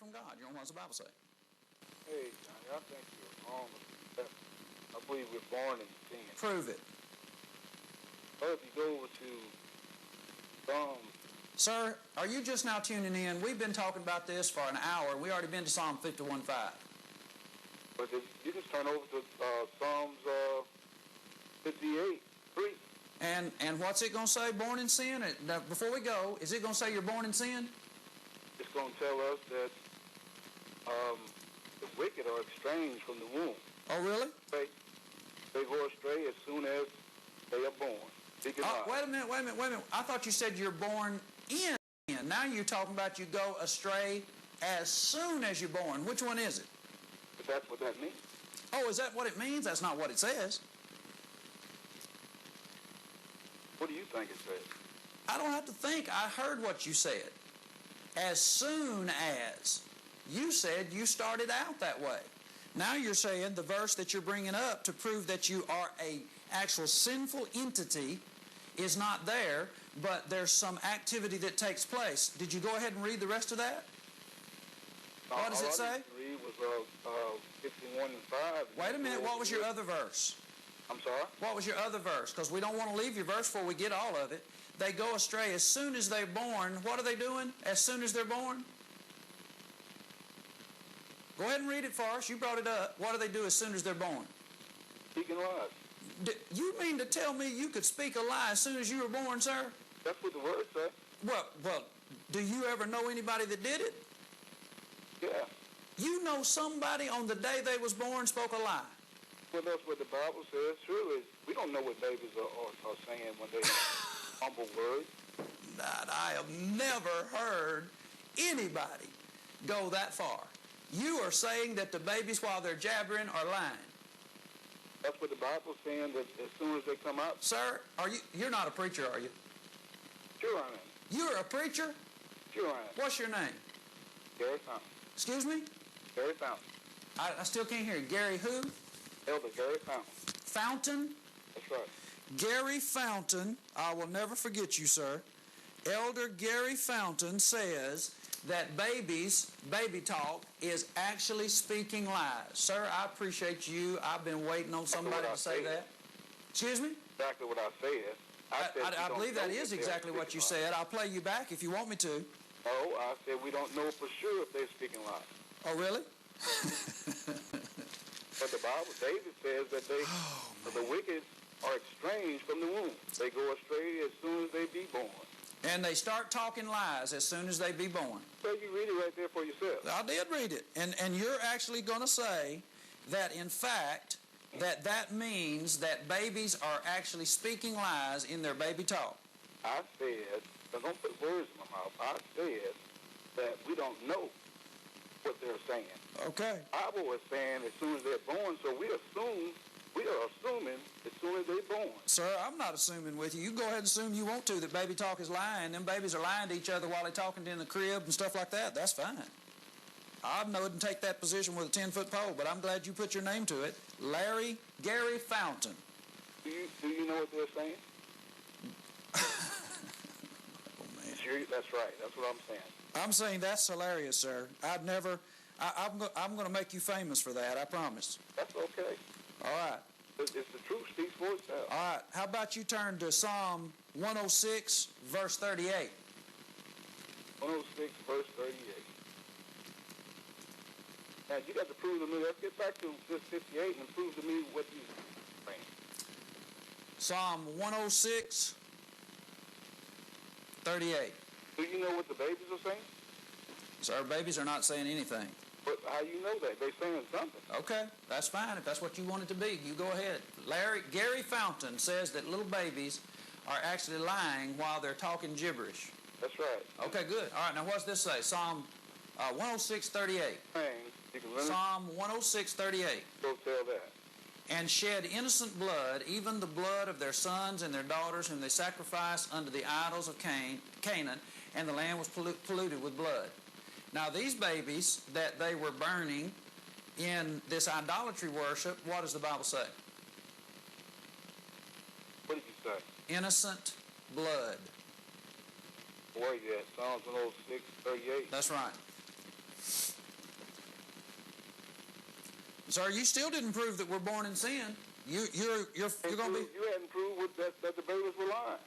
from God. You know, what does the Bible say? Hey, Johnny, I think you're wrong. I believe we're born in sin. Prove it. But if you go over to Psalms. Sir, are you just now tuning in? We've been talking about this for an hour. We already been to Psalm 51:5. But you just turn over to Psalms 58:3. And what's it going to say? Born in sin? Now, before we go, is it going to say you're born in sin? It's going to tell us that the wicked are estranged from the womb. Oh, really? They go astray as soon as they are born. Wait a minute. I thought you said you're born in sin. Now you're talking about you go astray as soon as you're born. Which one is it? But that's what that means. Oh, is that what it means? That's not what it says. What do you think it says? I don't have to think. I heard what you said. As soon as. You said you started out that way. Now you're saying the verse that you're bringing up to prove that you are an actual sinful entity is not there, but there's some activity that takes place. Did you go ahead and read the rest of that? What does it say? Read was 51:5. Wait a minute. What was your other verse? I'm sorry? What was your other verse? Because we don't want to leave your verse before we get all of it. They go astray as soon as they're born. What are they doing as soon as they're born? Go ahead and read it for us. You brought it up. What do they do as soon as they're born? Speaking lies. You mean to tell me you could speak a lie as soon as you were born, sir? That's what the word says. Well, do you ever know anybody that did it? Yeah. You know somebody on the day they was born spoke a lie. Well, that's what the Bible says. Surely, we don't know what babies are saying when they humble words. I have never heard anybody go that far. You are saying that the babies, while they're jabbering, are lying. That's what the Bible's saying, that as soon as they come out. Sir, you're not a preacher, are you? Sure I am. You're a preacher? Sure I am. What's your name? Gary Fountain. Excuse me? Gary Fountain. I still can't hear. Gary who? Elder Gary Fountain. Fountain? That's right. Gary Fountain, I will never forget you, sir. Elder Gary Fountain says that baby talk is actually speaking lies. Sir, I appreciate you. I've been waiting on somebody to say that. Excuse me? Exactly what I said. I believe that is exactly what you said. I'll play you back if you want me to. No, I said we don't know for sure if they're speaking lies. Oh, really? But the Bible, David says that the wicked are estranged from the womb. They go astray as soon as they be born. And they start talking lies as soon as they be born. So you read it right there for yourself. I did read it. And you're actually going to say that, in fact, that means that babies are actually speaking lies in their baby talk. I said, don't put words in my mouth. I said that we don't know what they're saying. Okay. The Bible is saying as soon as they're born, so we are assuming as soon as they're born. Sir, I'm not assuming with you. You go ahead and assume you want to that baby talk is lying. Them babies are lying to each other while they're talking in the crib and stuff like that. That's fine. I wouldn't take that position with a 10-foot pole, but I'm glad you put your name to it. Gary Fountain. Do you know what they're saying? Oh, man. Sure, that's right. That's what I'm saying. I'm saying that's hilarious, sir. I'm going to make you famous for that, I promise. That's okay. All right. It's the truth speaks for itself. All right. How about you turn to Psalm 106, verse 38? 106, verse 38. Now, you got to prove to me. Let's get back to this 58 and prove to me what you're saying. Psalm 106, 38. Do you know what the babies are saying? Sir, babies are not saying anything. But how you know that? They're saying something. Okay, that's fine. If that's what you want it to be, you go ahead. Gary Fountain says that little babies are actually lying while they're talking gibberish. That's right. Okay, good. All right, now what's this say? Psalm 106, 38. Psalm 106, 38. Go tell that. And shed innocent blood, even the blood of their sons and their daughters, whom they sacrificed unto the idols of Canaan, and the land was polluted with blood. Now, these babies that they were burning in this idolatry worship, what does the Bible say? What did you say? Innocent blood. Where you at? Psalms 106, 38. That's right. Sir, you still didn't prove that we're born in sin. You're going to be... You hadn't proved that the babies were lying.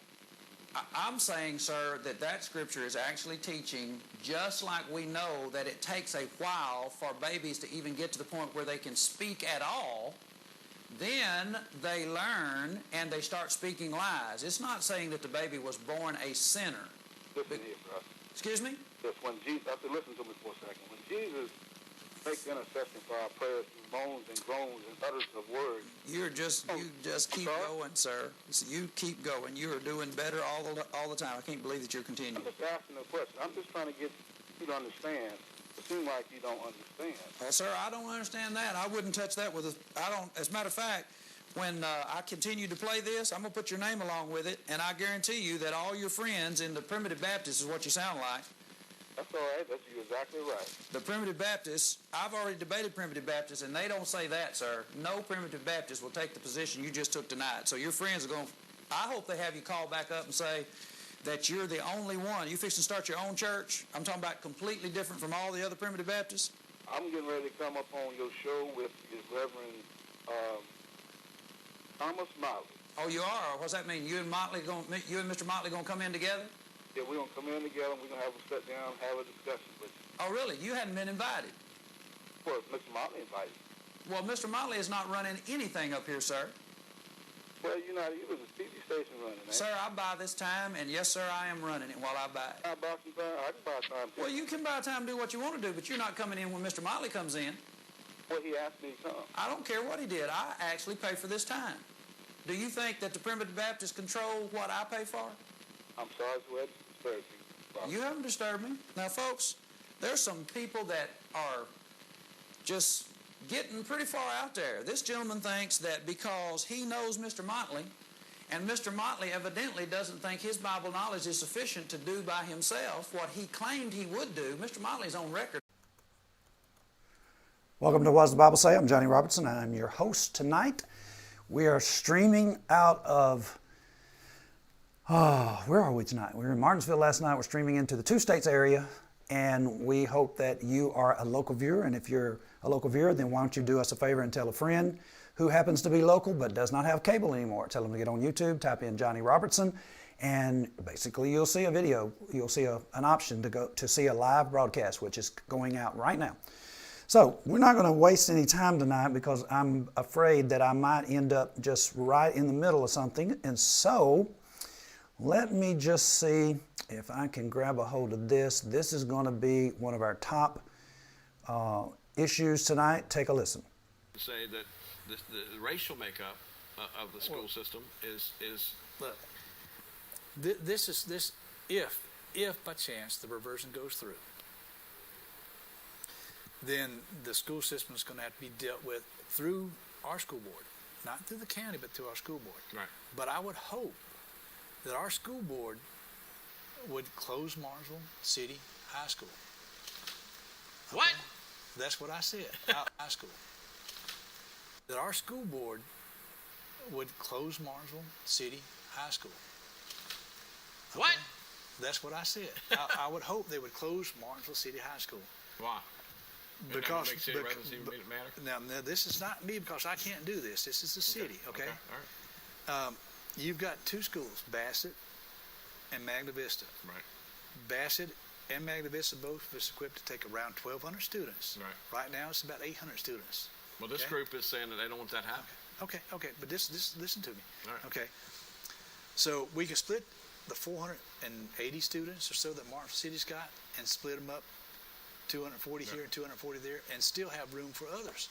I'm saying, sir, that scripture is actually teaching, just like we know that it takes a while for babies to even get to the point where they can speak at all, then they learn and they start speaking lies. It's not saying that the baby was born a sinner. Listen here, brother. Excuse me? Yes, when Jesus, I have to listen to me for a second. When Jesus makes intercession for our prayers through moans and groans and utterance of words. You just keep going, sir. You keep going. You are doing better all the time. I can't believe that you're continuing. I'm just asking a question. I'm just trying to get you to understand. It seems like you don't understand. Well, sir, I don't understand that. I wouldn't touch that with I don't. As a matter of fact, when I continue to play this, I'm going to put your name along with it, and I guarantee you that all your friends in the Primitive Baptists is what you sound like. That's all right. That's you're exactly right. The Primitive Baptists, I've already debated Primitive Baptists, and they don't say that, sir. No Primitive Baptist will take the position you just took tonight. So your friends are going to, I hope they have you call back up and say that you're the only one. You fixing to start your own church? I'm talking about completely different from all the other Primitive Baptists. I'm getting ready to come up on your show with his Reverend Thomas Motley. Oh, you are? What's that mean? You and Mr. Motley going to come in together? Yeah, we're going to come in together and we're going to have a sit down, have a discussion with you. Oh, really? You hadn't been invited? Well, Mr. Motley invited. Well, Mr. Motley is not running anything up here, sir. Well, you know, it was a TV station running, eh? Sir, I buy this time, and yes, sir, I am running it while I buy it. I buy some time. I can buy time, too. Well, you can buy time to do what you want to do, but you're not coming in when Mr. Motley comes in. Well, he asked me to come. I don't care what he did. I actually pay for this time. Do you think that the Primitive Baptists control what I pay for? I'm sorry to have disturbed you. You haven't disturbed me. Now, folks, there's some people that are just getting pretty far out there. This gentleman thinks that because he knows Mr. Motley, and Mr. Motley evidently doesn't think his Bible knowledge is sufficient to do by himself what he claimed he would do. Mr. Motley's on record. Welcome to What Does the Bible Say? I'm Johnny Robertson. I'm your host tonight. We are streaming out of... where are we tonight? We were in Martinsville last night. We're streaming into the Two States area, and we hope that you are a local viewer. And if you're a local viewer, then why don't you do us a favor and tell a friend who happens to be local but does not have cable anymore. Tell them to get on YouTube, type in Johnny Robertson, and basically you'll see a video. You'll see an option to go to see a live broadcast, which is going out right now. So we're not going to waste any time tonight because I'm afraid that I might end up just right in the middle of something. And so let me just see if I can grab a hold of this. This is going to be one of our top issues tonight. Take a listen. Say that the racial makeup of the school system is look. This is if by chance the reversion goes through, then the school system is going to have to be dealt with through our school board, not through the county, but through our school board. Right. But I would hope that our school board would close Martinsville City High School. What? Okay? That's what I said. High school. That our school board would close Martinsville City High School. Okay? What? That's what I said. I would hope they would close Martinsville City High School. Why? Because Now, now this is not me because I can't do this. This is the city. Okay. All right. You've got two schools, Bassett and Magna Vista. Right. Bassett and Magna Vista both is equipped to take around 1,200 students. Right. Right now it's about 800 students. Well, this group is saying that they don't want that happening. Okay. But this listen to me. All right. Okay. So we can split the 480 students or so that Martinsville City's got and split them up 240 here and 240 there and still have room for others.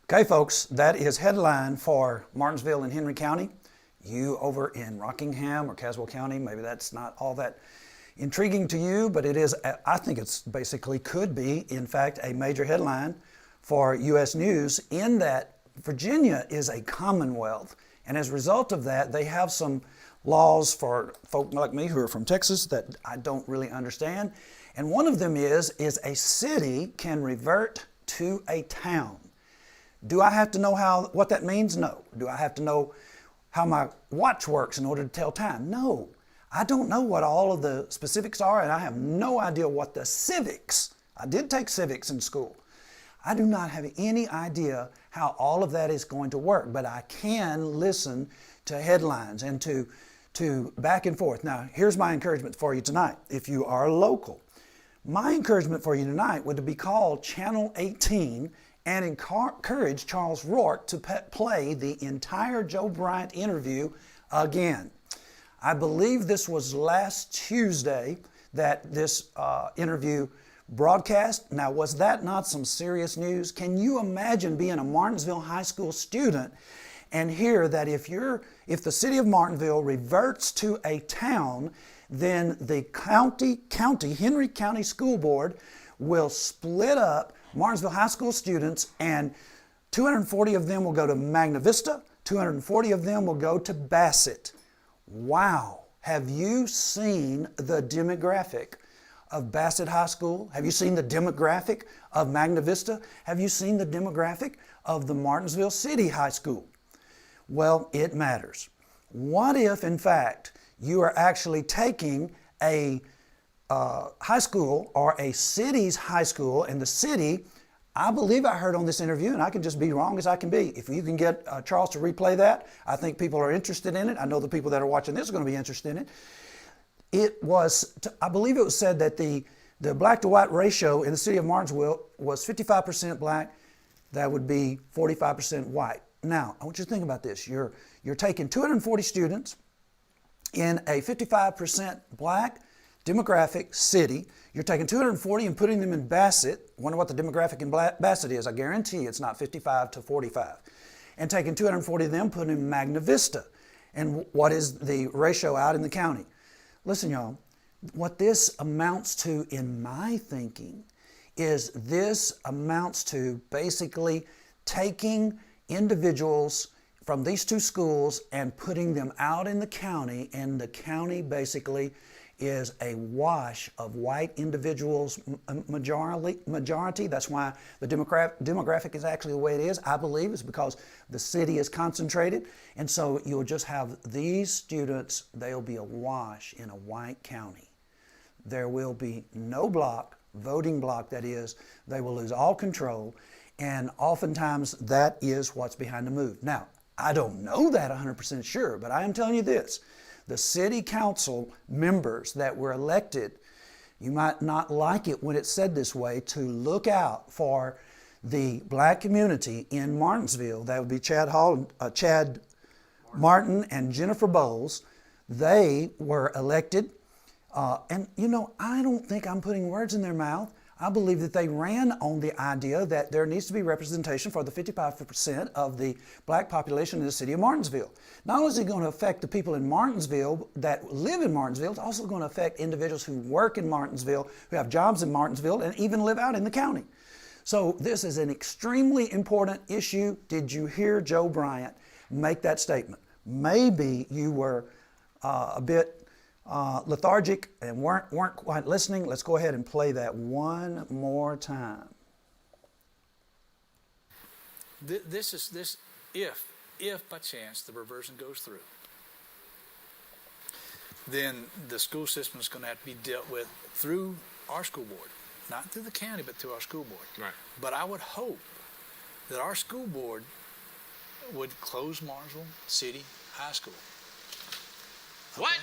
Okay, folks, that is headline for Martinsville and Henry County. You over in Rockingham or Caswell County, maybe that's not all that intriguing to you, but it is, I think it's basically could be, in fact, a major headline for U.S. News in that Virginia is a commonwealth. And as a result of that, they have some laws for folk like me who are from Texas that I don't really understand. And one of them is a city can revert to a town. Do I have to know what that means? No. Do I have to know how my watch works in order to tell time? No. I don't know what all of the specifics are, and I have no idea what the civics. I did take civics in school. I do not have any idea how all of that is going to work, but I can listen to headlines and to back and forth. Now, here's my encouragement for you tonight. If you are local, my encouragement for you tonight would be call Channel 18 and encourage Charles Rourke to play the entire Joe Bryant interview again. I believe this was last Tuesday that this interview broadcast. Now, was that not some serious news? Can you imagine being a Martinsville High School student and hear that if the city of Martinsville reverts to a town, then the Henry County School Board will split up Martinsville High School students, and 240 of them will go to Magna Vista, 240 of them will go to Bassett. Wow. Have you seen the demographic of Bassett High School? Have you seen the demographic of Magna Vista? Have you seen the demographic of the Martinsville City High School? Well, it matters. What if, in fact, you are actually taking a high school or a city's high school, and the city, I believe I heard on this interview, and I can just be wrong as I can be. If you can get Charles to replay that, I think people are interested in it. I know the people that are watching this are going to be interested in it. It was, I believe it was said that the black to white ratio in the city of Martinsville was 55% black. That would be 45% white. Now, I want you to think about this. You're taking 240 students in a 55% black demographic city. You're taking 240 and putting them in Bassett. Wonder what the demographic in Bassett is. I guarantee it's not 55 to 45. And taking 240 of them, putting them in Magna Vista. And what is the ratio out in the county? Listen, y'all, what this amounts to in my thinking is this amounts to basically taking individuals from these two schools and putting them out in the county, and the county basically is a wash of white individuals majority. That's why the demographic is actually the way it is, I believe, is because the city is concentrated. And so you'll just have these students, they'll be a wash in a white county. There will be no voting block that is. They will lose all control. And oftentimes that is what's behind the move. Now, I don't know that 100% sure, but I am telling you this. The city council members that were elected, you might not like it when it's said this way, to look out for the black community in Martinsville. That would be Chad Martin and Jennifer Bowles. They were elected. And you know, I don't think I'm putting words in their mouth. I believe that they ran on the idea that there needs to be representation for the 55% of the black population in the city of Martinsville. Not only is it going to affect the people in Martinsville that live in Martinsville, it's also going to affect individuals who work in Martinsville, who have jobs in Martinsville, and even live out in the county. So this is an extremely important issue. Did you hear Joe Bryant make that statement? Maybe you were a bit lethargic and weren't quite listening. Let's go ahead and play that one more time. This if by chance the reversion goes through, then the school system is going to have to be dealt with through our school board, not through the county, but through our school board. Right. But I would hope that our school board would close Martinsville City High School. What? Okay?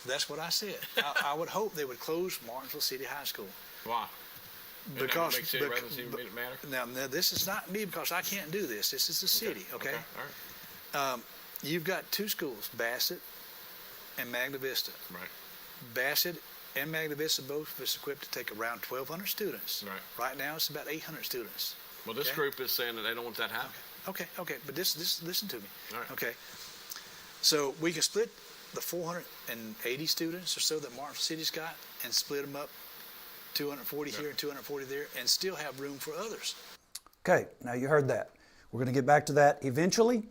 That's what I said. I would hope they would close Martinsville City High School. Why? Because make city residents even matter? Now, this is not me because I can't do this. This is the city, okay? All right. You've got two schools, Bassett and Magna Vista. Right. Bassett and Magna Vista both is equipped to take around 1,200 students. Right. Right now, it's about 800 students. Well, this group is saying that they don't want that to happen. Okay. But this listen to me. All right. Okay. So we can split the 480 students or so that Martinsville City's got and split them up 240 here and 240 there and still have room for others. Okay, now you heard that. We're going to get back to that eventually.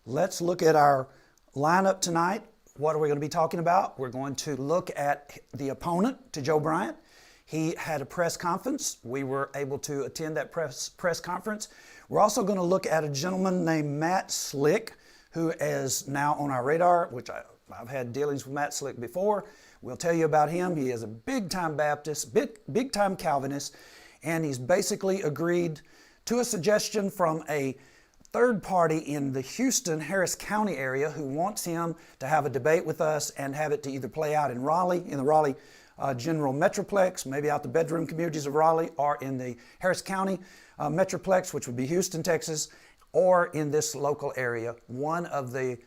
Let's look at our lineup tonight. What are we going to be talking about? We're going to look at the opponent to Joe Bryant. He had a press conference. We were able to attend that press conference. We're also going to look at a gentleman named Matt Slick, who is now on our radar, which I've had dealings with Matt Slick before. We'll tell you about him. He is a big-time Baptist, big-time Calvinist, and he's basically agreed to a suggestion from a third party in the Houston, Harris County area who wants him to have a debate with us and have it to either play out in Raleigh, in the Raleigh General Metroplex, maybe out the bedroom communities of Raleigh, or in the Harris County Metroplex, which would be Houston, Texas, or in this local area, one of the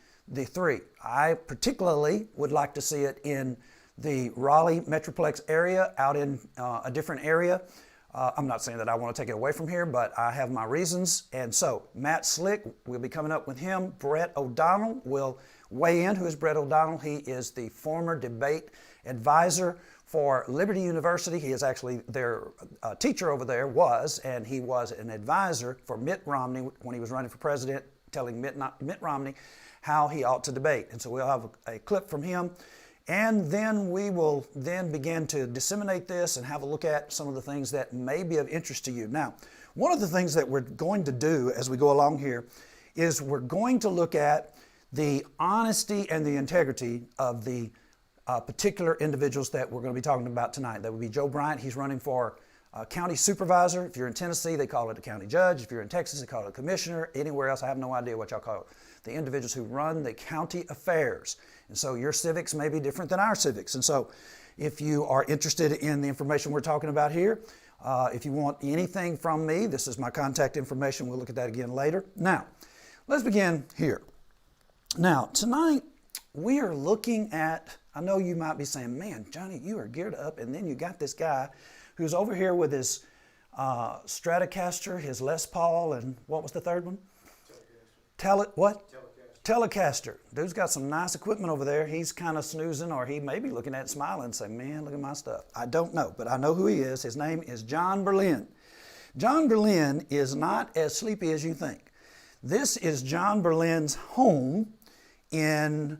three. I particularly would like to see it in the Raleigh Metroplex area, out in a different area. I'm not saying that I want to take it away from here, but I have my reasons. And so Matt Slick, we'll be coming up with him. Brett O'Donnell will weigh in. Who is Brett O'Donnell? He is the former debate advisor for Liberty University. He is actually their teacher over there, and he was an advisor for Mitt Romney when he was running for president, telling Mitt Romney how he ought to debate. And so we'll have a clip from him. And then we will then begin to disseminate this and have a look at some of the things that may be of interest to you. Now, one of the things that we're going to do as we go along here is we're going to look at the honesty and the integrity of the particular individuals that we're going to be talking about tonight. That would be Joe Bryant. He's running for county supervisor. If you're in Tennessee, they call it a county judge. If you're in Texas, they call it a commissioner. Anywhere else, I have no idea what y'all call it. The individuals who run the county affairs. And so your civics may be different than our civics. And so if you are interested in the information we're talking about here, if you want anything from me, this is my contact information. We'll look at that again later. Now, let's begin here. Now, tonight we are looking at, I know you might be saying, man, Johnny, you are geared up, and then you got this guy who's over here with his Stratocaster, his Les Paul, and what was the third one? Telecaster. Dude's got some nice equipment over there. He's kind of snoozing, or he may be looking at it smiling and saying, man, look at my stuff. I don't know, but I know who he is. His name is John Berlin. John Berlin is not as sleepy as you think. This is John Berlin's home in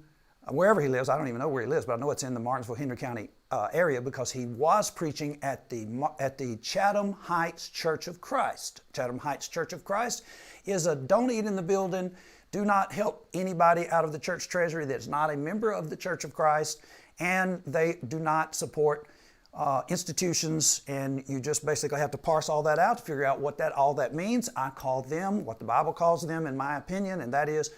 wherever he lives. I don't even know where he lives, but I know it's in the Martinsville, Henry County area, because he was preaching at the Chatham Heights Church of Christ. Chatham Heights Church of Christ is a don't eat in the building, do not help anybody out of the church treasury that's not a member of the Church of Christ, and they do not support institutions, and you just basically have to parse all that out to figure out what all that means. I call them what the Bible calls them, in my opinion, and that is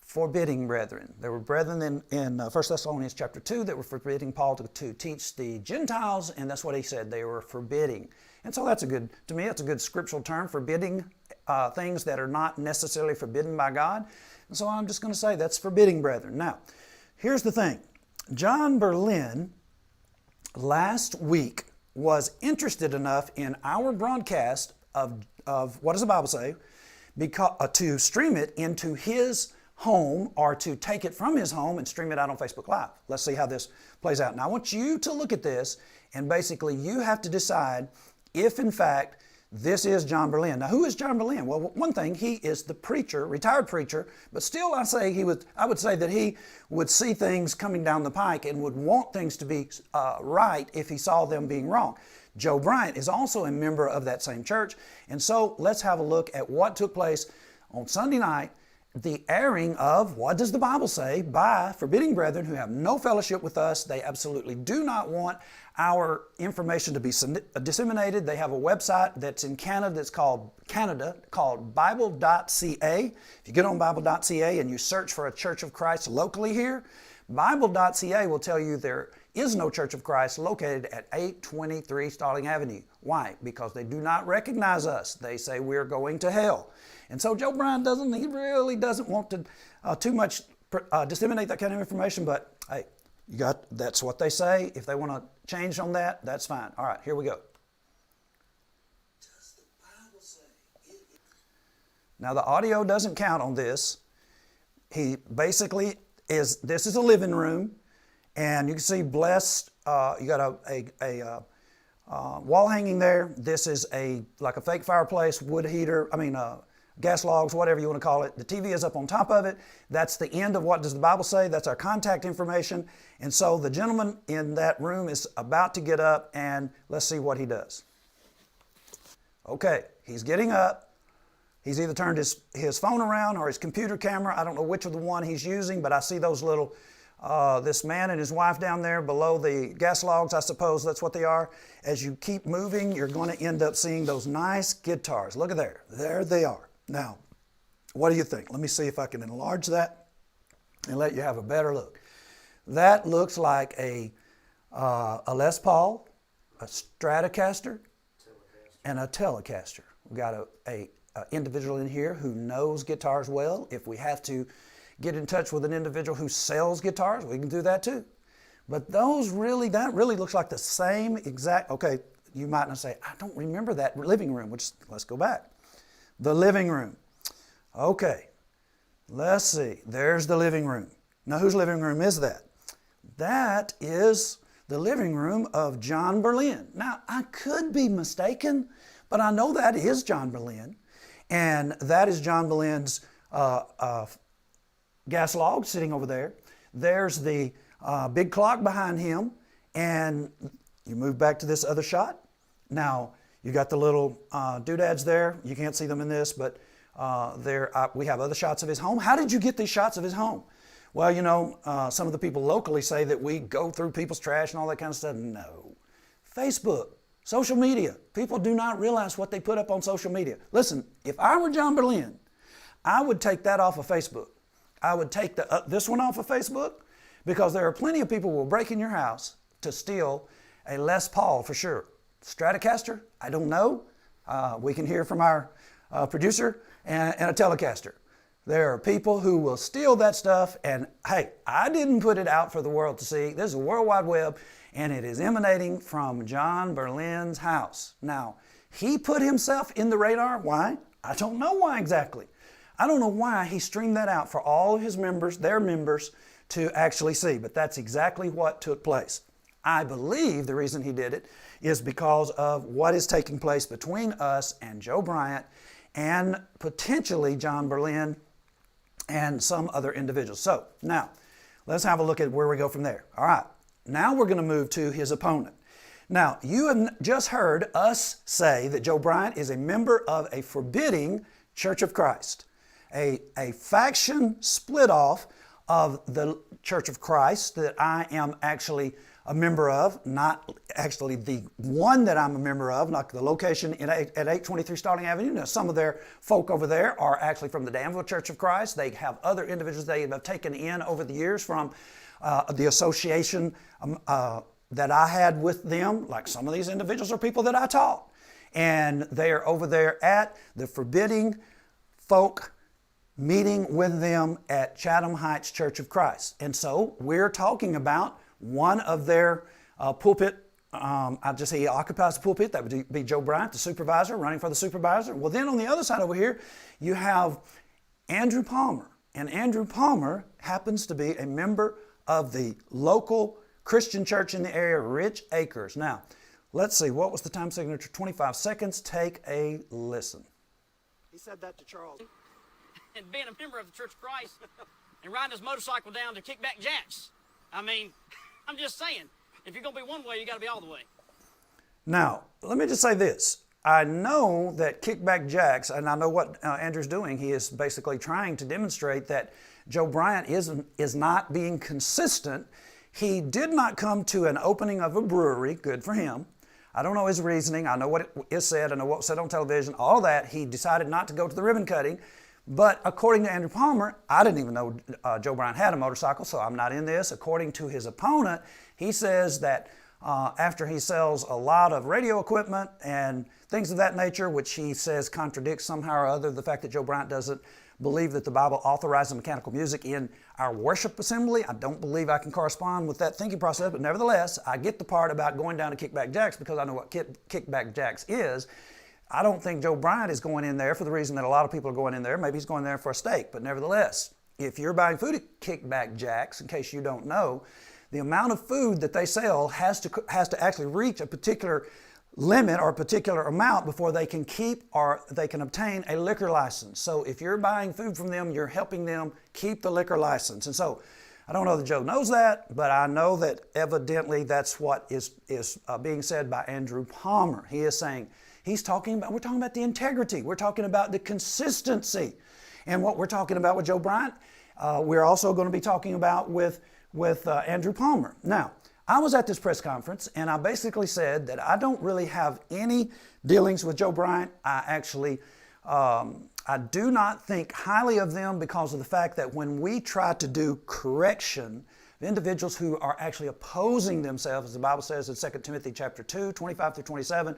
forbidding brethren. There were brethren in 1 Thessalonians chapter 2 that were forbidding Paul to teach the Gentiles, and that's what he said. They were forbidding. And so to me, that's a good scriptural term, forbidding things that are not necessarily forbidden by God. And so I'm just going to say that's forbidding brethren. Now, here's the thing. John Berlin last week was interested enough in our broadcast of what does the Bible say, to stream it into his home, or to take it from his home and stream it out on Facebook Live. Let's see how this plays out. Now, I want you to look at this, and basically you have to decide if, in fact, this is John Berlin. Now, who is John Berlin? Well, one thing, he is the preacher, retired preacher, but still I would say that he would see things coming down the pike and would want things to be right if he saw them being wrong. Joe Bryant is also a member of that same church. And so let's have a look at what took place on Sunday night, the airing of What Does the Bible Say by forbidding brethren who have no fellowship with us. They absolutely do not want our information to be disseminated. They have a website that's in Canada that's called Bible.ca. If you get on Bible.ca and you search for a Church of Christ locally here, Bible.ca will tell you there is no Church of Christ located at 823 Starling Avenue. Why? Because they do not recognize us. They say we're going to hell. And so Joe Bryant really doesn't want to too much disseminate that kind of information, but hey, that's what they say. If they want to change on that, that's fine. All right, here we go. Does the Bible say it? Now, the audio doesn't count on this. He basically this is a living room, and you can see blessed, you got a wall hanging there. This is like a fake fireplace, wood heater, gas logs, whatever you want to call it. The TV is up on top of it. That's the end of What Does the Bible Say? That's our contact information. And so the gentleman in that room is about to get up, and let's see what he does. Okay, he's getting up. He's either turned his phone around or his computer camera. I don't know which of the one he's using, but I see those little this man and his wife down there below the gas logs, I suppose that's what they are. As you keep moving, you're going to end up seeing those nice guitars. Look at there. There they are. Now, what do you think? Let me see if I can enlarge that and let you have a better look. That looks like a Les Paul, a Stratocaster, and a Telecaster. We've got a individual in here who knows guitars well. If we have to get in touch with an individual who sells guitars, we can do that too. But that really looks like the same exact, okay, you might not say, I don't remember that living room, let's go back. The living room. Okay, let's see, there's the living room. Now whose living room is that? That is the living room of John Berlin. Now, I could be mistaken, but I know that is John Berlin. And that is John Berlin's gas log sitting over there. There's the big clock behind him. And you move back to this other shot. Now, you got the little doodads there. You can't see them in this, but we have other shots of his home. How did you get these shots of his home? Well, you know, some of the people locally say that we go through people's trash and all that kind of stuff. No. Facebook, social media. People do not realize what they put up on social media. Listen, if I were John Berlin, I would take that off of Facebook. I would take this one off of Facebook because there are plenty of people who will break in your house to steal a Les Paul for sure. Stratocaster, I don't know. We can hear from our producer and a Telecaster. There are people who will steal that stuff, and hey, I didn't put it out for the world to see. This is a World Wide Web, and it is emanating from John Berlin's house. Now, he put himself in the radar. Why? I don't know why exactly. I don't know why he streamed that out for all of his members, their members, to actually see, but that's exactly what took place. I believe the reason he did it is because of what is taking place between us and Joe Bryant and potentially John Berlin and some other individuals. So now, let's have a look at where we go from there. All right, now we're going to move to his opponent. Now, you have just heard us say that Joe Bryant is a member of a forbidding Church of Christ, a faction split off of the Church of Christ that I am actually a member of, not actually the one that I'm a member of, like the location at 823 Starling Avenue. Now, some of their folk over there are actually from the Danville Church of Christ. They have other individuals they have taken in over the years from the association that I had with them. Like some of these individuals are people that I taught. And they are over there at the forbidding folk meeting with them at Chatham Heights Church of Christ. And so we're talking about one of their pulpit, I just say he occupies the pulpit. That would be Joe Bryant, the supervisor, running for the supervisor. Well, then on the other side over here, you have Andrew Palmer. And Andrew Palmer happens to be a member of the local Christian church in the area, Rich Acres. Now, let's see, what was the time signature? 25 seconds. Take a listen. He said that to Charles. And being a member of the Church of Christ and riding his motorcycle down to Kickback Jack's. I mean, I'm just saying, if you're going to be one way, you got to be all the way. Now, let me just say this. I know that Kickback Jack's, and I know what Andrew's doing. He is basically trying to demonstrate that Joe Bryant is not being consistent. He did not come to an opening of a brewery. Good for him. I don't know his reasoning. I know what is said. I know what was said on television. All that. He decided not to go to the ribbon cutting. But according to Andrew Palmer, I didn't even know Joe Bryant had a motorcycle, so I'm not in this. According to his opponent, he says that after he sells a lot of radio equipment and things of that nature, which he says contradicts somehow or other the fact that Joe Bryant doesn't believe that the Bible authorizes mechanical music in our worship assembly. I don't believe I can correspond with that thinking process, but nevertheless, I get the part about going down to Kickback Jack's because I know what Kickback Jack's is. I don't think Joe Bryant is going in there for the reason that a lot of people are going in there. Maybe he's going there for a steak, but nevertheless, if you're buying food at Kickback Jack's, in case you don't know, the amount of food that they sell has to actually reach a particular limit or a particular amount before they can keep or they can obtain a liquor license. So if you're buying food from them, you're helping them keep the liquor license. And so I don't know that Joe knows that, but I know that evidently that's what is being said by Andrew Palmer. He is saying, we're talking about the integrity. We're talking about the consistency. And what we're talking about with Joe Bryant, we're also going to be talking about with with Andrew Palmer. Now, I was at this press conference, and I basically said that I don't really have any dealings with Joe Bryant. I do not think highly of them because of the fact that when we try to do correction, individuals who are actually opposing themselves, as the Bible says in 2 Timothy chapter 2, 25 through 27,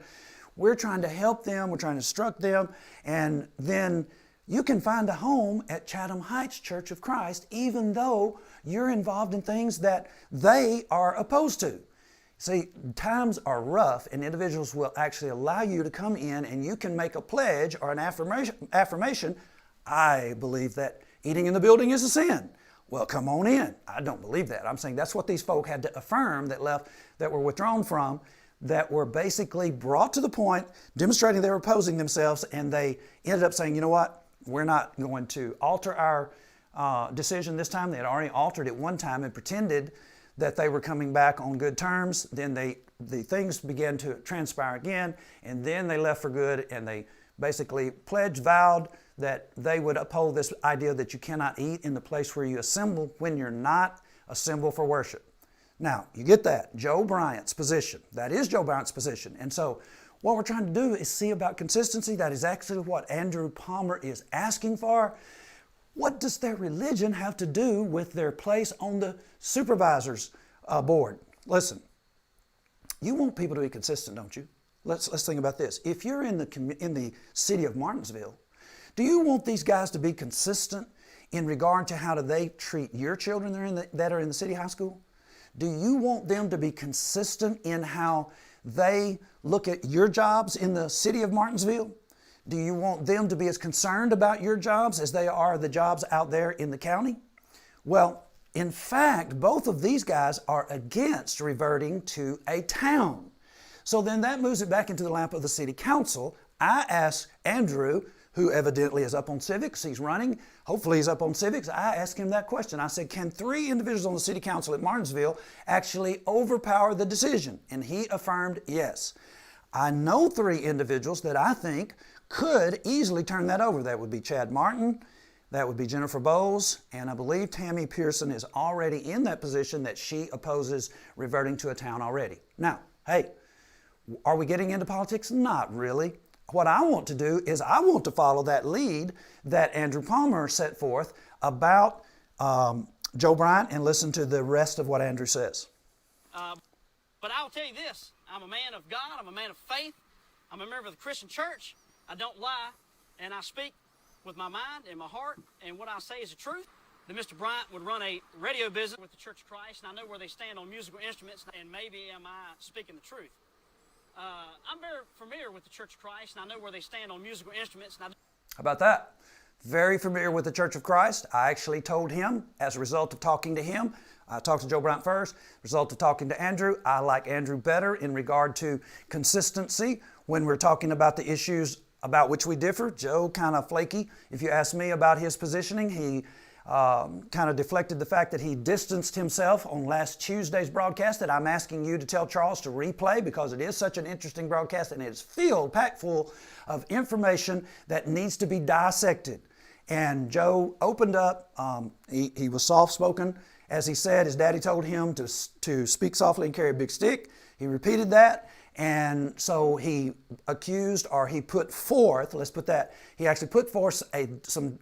we're trying to help them, we're trying to instruct them, and then you can find a home at Chatham Heights Church of Christ even though you're involved in things that they are opposed to. See, times are rough, and individuals will actually allow you to come in and you can make a pledge or an affirmation. I believe that eating in the building is a sin. Well, come on in. I don't believe that. I'm saying that's what these folk had to affirm that were withdrawn from, that were basically brought to the point, demonstrating they were opposing themselves, and they ended up saying, you know what, we're not going to alter our decision this time. They had already altered it one time and pretended that they were coming back on good terms. Then the things began to transpire again, and then they left for good, and they basically vowed that they would uphold this idea that you cannot eat in the place where you assemble when you're not assembled for worship. Now, you get that. Joe Bryant's position. That is Joe Bryant's position. And so what we're trying to do is see about consistency. That is actually what Andrew Palmer is asking for. What does their religion have to do with their place on the supervisor's board? Listen, you want people to be consistent, don't you? Let's think about this. If you're in the city of Martinsville, do you want these guys to be consistent in regard to how do they treat your children that are in the city high school? Do you want them to be consistent in how they look at your jobs in the city of Martinsville? Do you want them to be as concerned about your jobs as they are the jobs out there in the county? Well, in fact, both of these guys are against reverting to a town. So then that moves it back into the lap of the city council. I asked Andrew, who evidently is up on civics, he's running, hopefully he's up on civics, I asked him that question. I said, can 3 individuals on the city council at Martinsville actually overpower the decision? And he affirmed yes. I know 3 individuals that I think could easily turn that over. That would be Chad Martin, that would be Jennifer Bowles, and I believe Tammy Pearson is already in that position that she opposes reverting to a town already. Now, hey, are we getting into politics? Not really. What I want to do is I want to follow that lead that Andrew Palmer set forth about Joe Bryant and listen to the rest of what Andrew says. But I'll tell you this, I'm a man of God, I'm a man of faith, I'm a member of the Christian church, I don't lie, and I speak with my mind and my heart, and what I say is the truth. That Mr. Bryant would run a radio business with the Church of Christ, and I know where they stand on musical instruments, and maybe am I speaking the truth. I'm very familiar with the Church of Christ, and I know where they stand on musical instruments. How about that? Very familiar with the Church of Christ. I actually told him, as a result of talking to him, I talked to Joe Bryant first, result of talking to Andrew, I like Andrew better in regard to consistency when we're talking about the issues about which we differ. Joe kind of flaky. If you ask me about his positioning, he kind of deflected the fact that he distanced himself on last Tuesday's broadcast that I'm asking you to tell Charles to replay because it is such an interesting broadcast and it is packed full of information that needs to be dissected. And Joe opened up, he was soft-spoken. As he said, his daddy told him to speak softly and carry a big stick. He repeated that. And so he accused, or he put forth, let's put that, he actually put forth some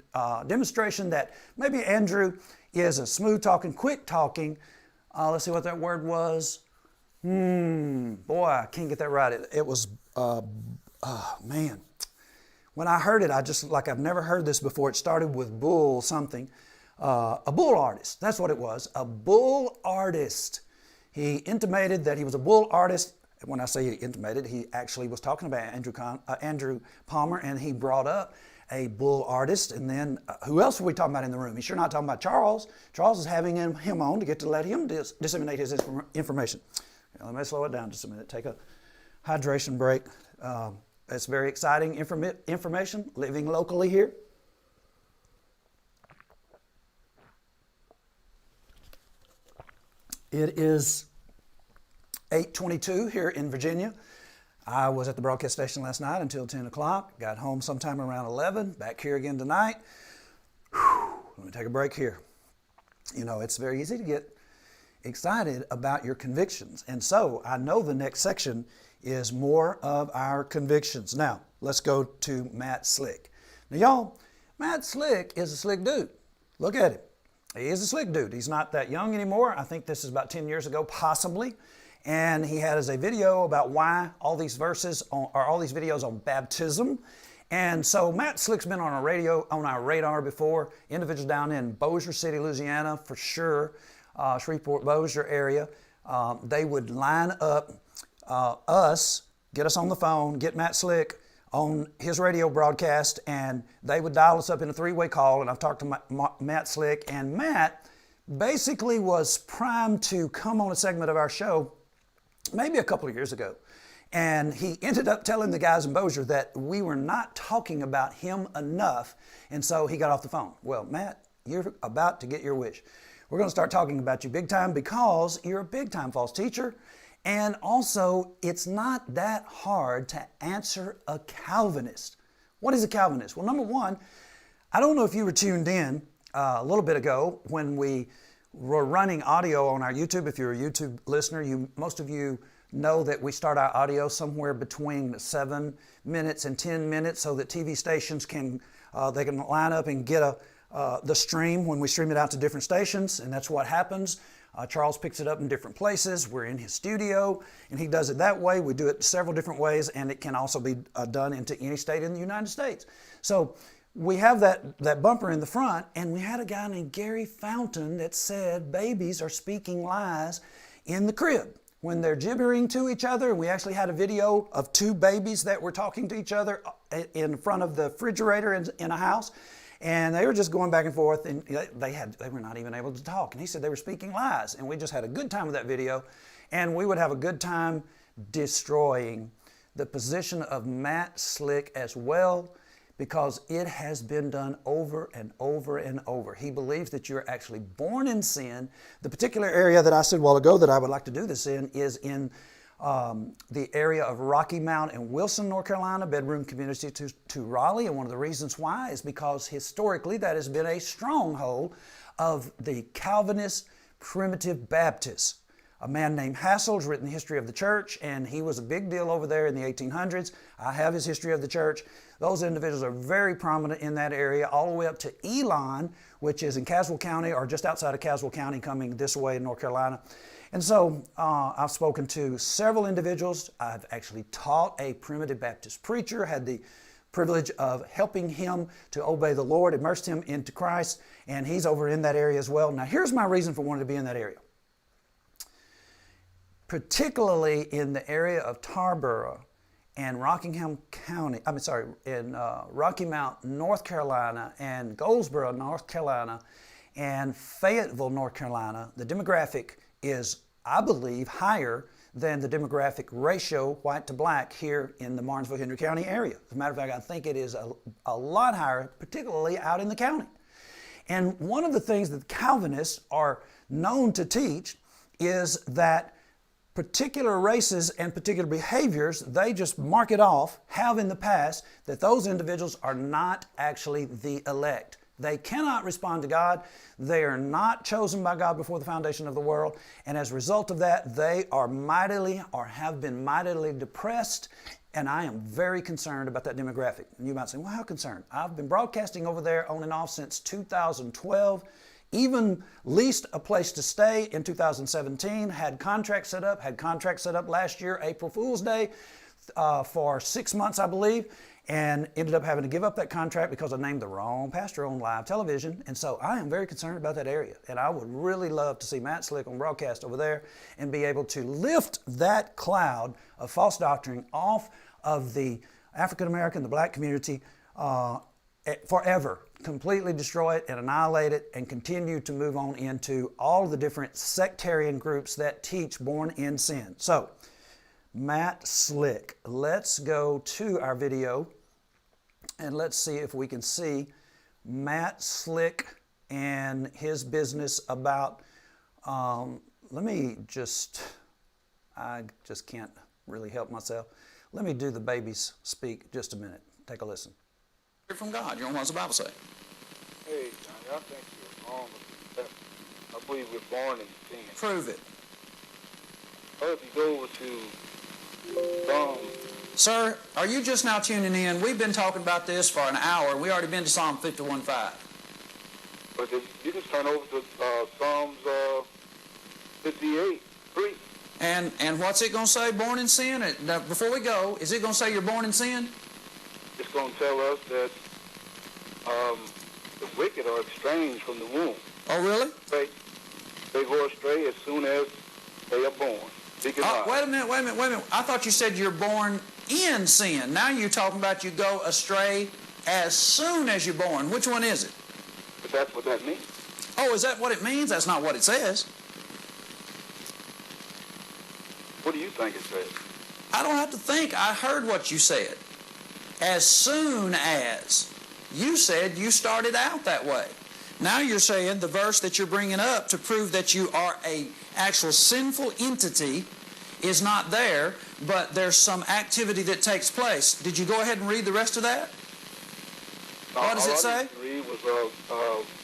demonstration that maybe Andrew is a smooth-talking, quick-talking, let's see what that word was. Boy, I can't get that right. It was, man. When I heard it, I just, like I've never heard this before. It started with bull something. A bull artist, that's what it was, a bull artist. He intimated that he was a bull artist. When I say he intimated, he actually was talking about Andrew Palmer, and he brought up a bull artist. And then who else were we talking about in the room? He's sure not talking about Charles. Charles is having him on to get to let him disseminate his information. Now, let me slow it down just a minute. Take a hydration break. It's very exciting information, living locally here. It is 8:22 here in Virginia. I was at the broadcast station last night until 10 o'clock. Got home sometime around 11. Back here again tonight. Let me take a break here. You know, it's very easy to get excited about your convictions. And so I know the next section is more of our convictions. Now, let's go to Matt Slick. Now, y'all, Matt Slick is a slick dude. Look at him. He is a slick dude. He's not that young anymore. I think this is about 10 years ago, possibly. And he has a video about why all these videos on baptism. And so Matt Slick's been on our radar before. Individuals down in Bossier City, Louisiana, for sure, Shreveport, Bossier area, they would line up us, get us on the phone, get Matt Slick on his radio broadcast, and they would dial us up in a three-way call. And I've talked to Matt Slick, and Matt basically was primed to come on a segment of our show maybe a couple of years ago. And he ended up telling the guys in Bossier that we were not talking about him enough, and so he got off the phone. Well, Matt, you're about to get your wish. We're going to start talking about you big time because you're a big time false teacher, and also it's not that hard to answer a Calvinist. What is a Calvinist? Well, number one, I don't know if you were tuned in a little bit ago when we were running audio on our YouTube. If you're a YouTube listener, most of you know that we start our audio somewhere between 7 minutes and 10 minutes so that TV stations can line up and get the stream when we stream it out to different stations, and that's what happens. Charles picks it up in different places. We're in his studio, and he does it that way. We do it several different ways, and it can also be done into any state in the United States. So we have that bumper in the front, and we had a guy named Gary Fountain that said babies are speaking lies in the crib when they're gibbering to each other. And we actually had a video of two babies that were talking to each other in front of the refrigerator in a house. And they were just going back and forth, and they were not even able to talk. And he said they were speaking lies. And we just had a good time with that video. And we would have a good time destroying the position of Matt Slick as well, because it has been done over and over and over. He believes that you're actually born in sin. The particular area that I said a while ago that I would like to do this in is in the area of Rocky Mount in Wilson, North Carolina, bedroom community to Raleigh. And one of the reasons why is because historically that has been a stronghold of the Calvinist primitive Baptists. A man named Hassel has written the history of the church, and he was a big deal over there in the 1800s. I have his history of the church. Those individuals are very prominent in that area, all the way up to Elon, which is in Caswell County, or just outside of Caswell County, coming this way in North Carolina. And so I've spoken to several individuals. I've actually taught a primitive Baptist preacher, had the privilege of helping him to obey the Lord, immersed him into Christ, and he's over in that area as well. Now, here's my reason for wanting to be in that area. Particularly in the area of Tarboro and Rockingham County, in Rocky Mount, North Carolina, and Goldsboro, North Carolina, and Fayetteville, North Carolina, the demographic is, I believe, higher than the demographic ratio white to black here in the Martinsville, Henry County area. As a matter of fact, I think it is a lot higher, particularly out in the county. And one of the things that the Calvinists are known to teach is that particular races and particular behaviors, they just mark it off, have in the past, that those individuals are not actually the elect. They cannot respond to God. They are not chosen by God before the foundation of the world. And as a result of that, they are mightily or have been mightily depressed. And I am very concerned about that demographic. And you might say, well, how concerned? I've been broadcasting over there on and off since 2012. Even leased a place to stay in 2017, had contracts set up last year, April Fool's Day, for 6 months, I believe, and ended up having to give up that contract because I named the wrong pastor on live television. And so I am very concerned about that area. And I would really love to see Matt Slick on broadcast over there and be able to lift that cloud of false doctrine off of the African American, the black community, forever. Completely destroy it and annihilate it and continue to move on into all the different sectarian groups that teach born in sin. So, Matt Slick, let's go to our video and let's see if we can see Matt Slick and his business about, I just can't really help myself. Let me do the babies speak just a minute. Take a listen. From God. You know what does the Bible say? Hey, Johnny, I think you're wrong about believe we're born in sin. Prove it. Or if you go over to Psalm, Sir, are you just now tuning in? We've been talking about this for an hour, and we already been to Psalm 51:5. but you can turn over to Psalms 58:3. And what's it going to say? Born in sin? Now, before we go, is it going to say you're born in sin? It's going to tell us that the wicked are estranged from the womb. Oh, really? They go astray as soon as they are born. Wait a minute. I thought you said you're born in sin. Now you're talking about you go astray as soon as you're born. Which one is it? But that's what that means. Oh, is that what it means? That's not what it says. What do you think it says? I don't have to think. I heard what you said. As soon as. You said you started out that way. Now you're saying the verse that you're bringing up to prove that you are a actual sinful entity is not there, but there's some activity that takes place. Did you go ahead and read the rest of that? What does it say? All I read was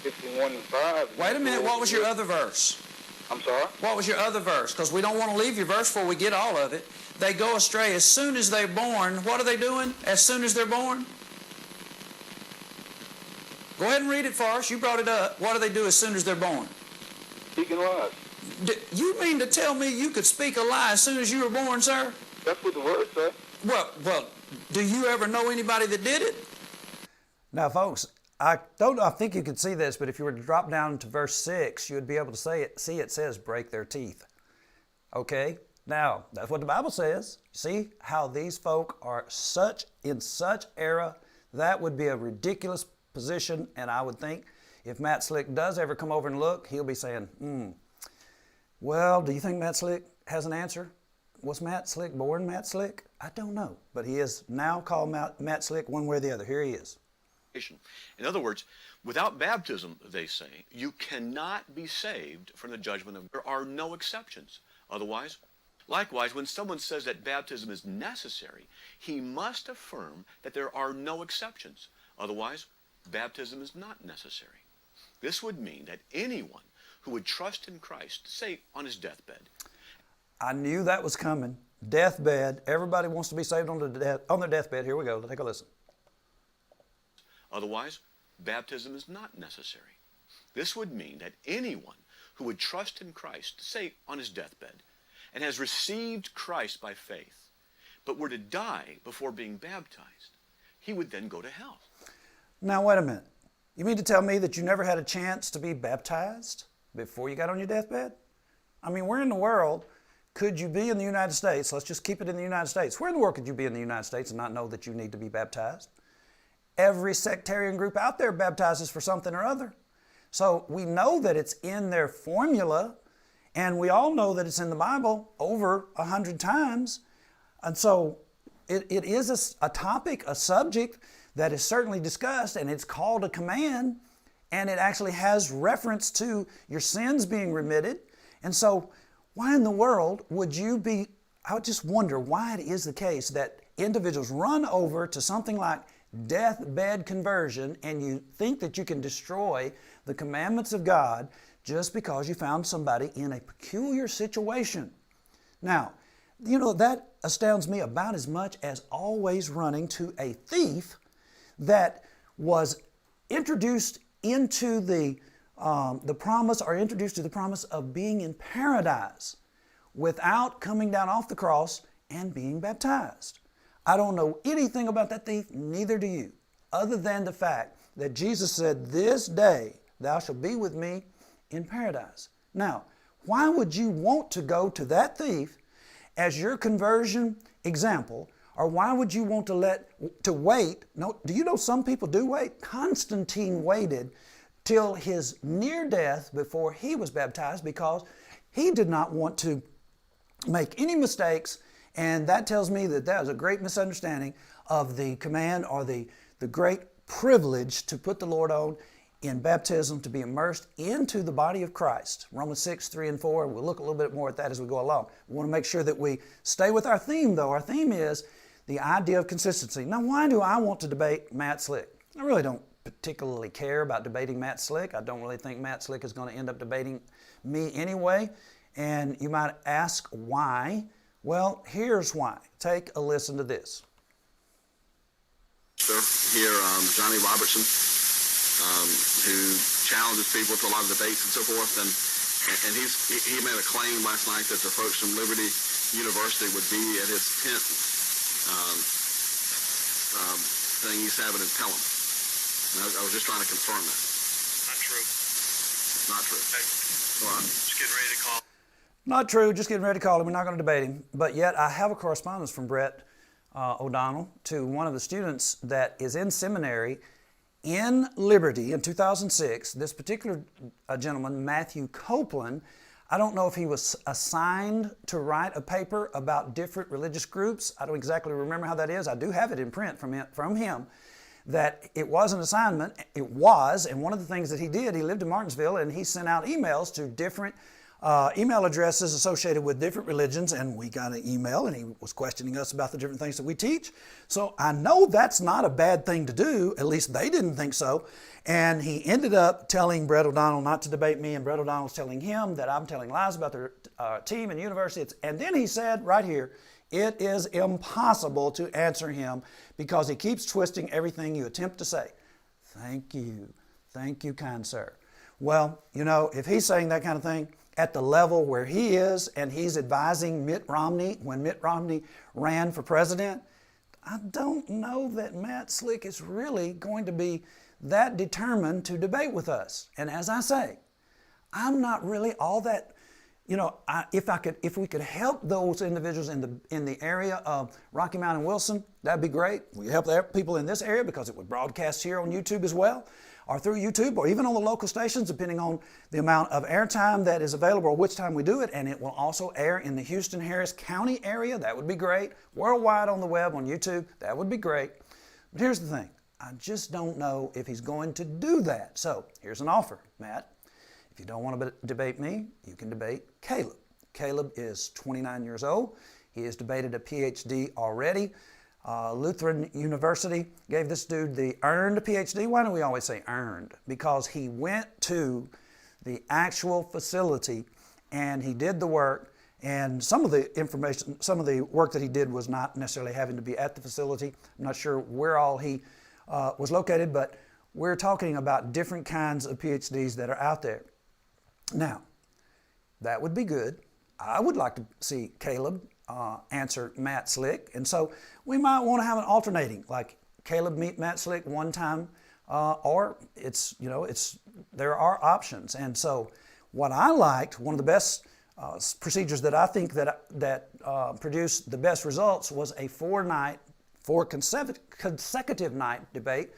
51:5. Wait a minute. What was your other verse? I'm sorry? What was your other verse? Because we don't want to leave your verse before we get all of it. They go astray as soon as they're born. What are they doing as soon as they're born? Go ahead and read it for us. You brought it up. What do they do as soon as they're born? Speaking lies. You mean to tell me you could speak a lie as soon as you were born, sir? That's what the word says. Well, do you ever know anybody that did it? Now, folks, I think you could see this, but if you were to drop down to verse 6, you would be able to see it says break their teeth. Okay? Now, that's what the Bible says. See how these folk are in such error? That would be a ridiculous position, and I would think if Matt Slick does ever come over and look, he'll be saying, well, do you think Matt Slick has an answer? Was Matt Slick born Matt Slick? I don't know, but he is now called Matt Slick one way or the other. Here he is. In other words, without baptism, they say, you cannot be saved from the judgment of God. There are no exceptions. Otherwise, likewise, when someone says that baptism is necessary, he must affirm that there are no exceptions. Otherwise, baptism is not necessary. This would mean that anyone who would trust in Christ, say on his deathbed. I knew that was coming. Deathbed. Everybody wants to be saved on their deathbed. Here we go. Take a listen. Otherwise, baptism is not necessary. This would mean that anyone who would trust in Christ, say on his deathbed, and has received Christ by faith, but were to die before being baptized, he would then go to hell. Now, wait a minute. You mean to tell me that you never had a chance to be baptized before you got on your deathbed? I mean, where in the world could you be in the United States? Let's just keep it in the United States. Where in the world could you be in the United States and not know that you need to be baptized? Every sectarian group out there baptizes for something or other. So we know that it's in their formula, and we all know that it's in the Bible over 100 times. And so it is a topic, a subject that is certainly discussed, and it's called a command, and it actually has reference to your sins being remitted. And so why in the world would you be, I would just wonder why it is the case that individuals run over to something like deathbed conversion, and you think that you can destroy the commandments of God just because you found somebody in a peculiar situation. Now, you know, that astounds me about as much as always running to a thief that was introduced into the promise, or introduced to the promise of being in paradise without coming down off the cross and being baptized. I don't know anything about that thief, neither do you, other than the fact that Jesus said, "This day thou shalt be with me in paradise." Now, why would you want to go to that thief as your conversion example, or why would you want to wait? No, do you know some people do wait? Constantine waited till his near death before he was baptized because he did not want to make any mistakes, and that tells me that that was a great misunderstanding of the command or the great privilege to put the Lord on in baptism, to be immersed into the body of Christ. Romans 6, 3 and 4, we'll look a little bit more at that as we go along. We want to make sure that we stay with our theme, though. Our theme is the idea of consistency. Now, why do I want to debate Matt Slick? I really don't particularly care about debating Matt Slick. I don't really think Matt Slick is going to end up debating me anyway. And you might ask why. Well, here's why. Take a listen to this. Here, Johnny Robertson, who challenges people to a lot of debates and so forth, and he made a claim last night that the folks from Liberty University would be at his tent thing he's having in Pelham. And I was just trying to confirm that. Not true. It's not true. Okay. Well, Just getting ready to call. Not true, just getting ready to call him. We're not going to debate him. But yet I have a correspondence from Brett O'Donnell to one of the students that is in seminary in Liberty in 2006. This particular gentleman, Matthew Copeland, I don't know if he was assigned to write a paper about different religious groups. I don't exactly remember how that is. I do have it in print from him that it was an assignment. It was, and one of the things that he did, he lived in Martinsville, and he sent out emails to different email addresses associated with different religions, and we got an email, and he was questioning us about the different things that we teach. So I know that's not a bad thing to do. At least they didn't think so. And he ended up telling Brett O'Donnell not to debate me, and Brett O'Donnell's telling him that I'm telling lies about their team and university. And then he said right here, it is impossible to answer him because he keeps twisting everything you attempt to say. Thank you, kind sir. Well, you know, if he's saying that kind of thing at the level where he is, and he's advising Mitt Romney when Mitt Romney ran for president, I don't know that Matt Slick is really going to be that determined to debate with us. And as I say, I'm not really all that, you know, if we could help those individuals in the area of Rocky Mount and Wilson, that'd be great. We help the people in this area because it would broadcast here on YouTube as well, or through YouTube, or even on the local stations, depending on the amount of airtime that is available or which time we do it. And it will also air in the Houston-Harris County area. That would be great. Worldwide on the web, on YouTube, that would be great. But here's the thing. I just don't know if he's going to do that. So here's an offer, Matt. If you don't want to debate me, you can debate Caleb. Caleb is 29 years old. He has debated a PhD already. Lutheran University gave this dude the earned PhD. Why do we always say earned? Because he went to the actual facility and he did the work, and some of the work that he did was not necessarily having to be at the facility. I'm not sure where all he was located, but we're talking about different kinds of PhDs that are out there. Now, that would be good. I would like to see Caleb answer Matt Slick, and so we might want to have an alternating, like Caleb meet Matt Slick one time, or there are options. And so what I liked, one of the best procedures that I think that produced the best results was a four consecutive night debate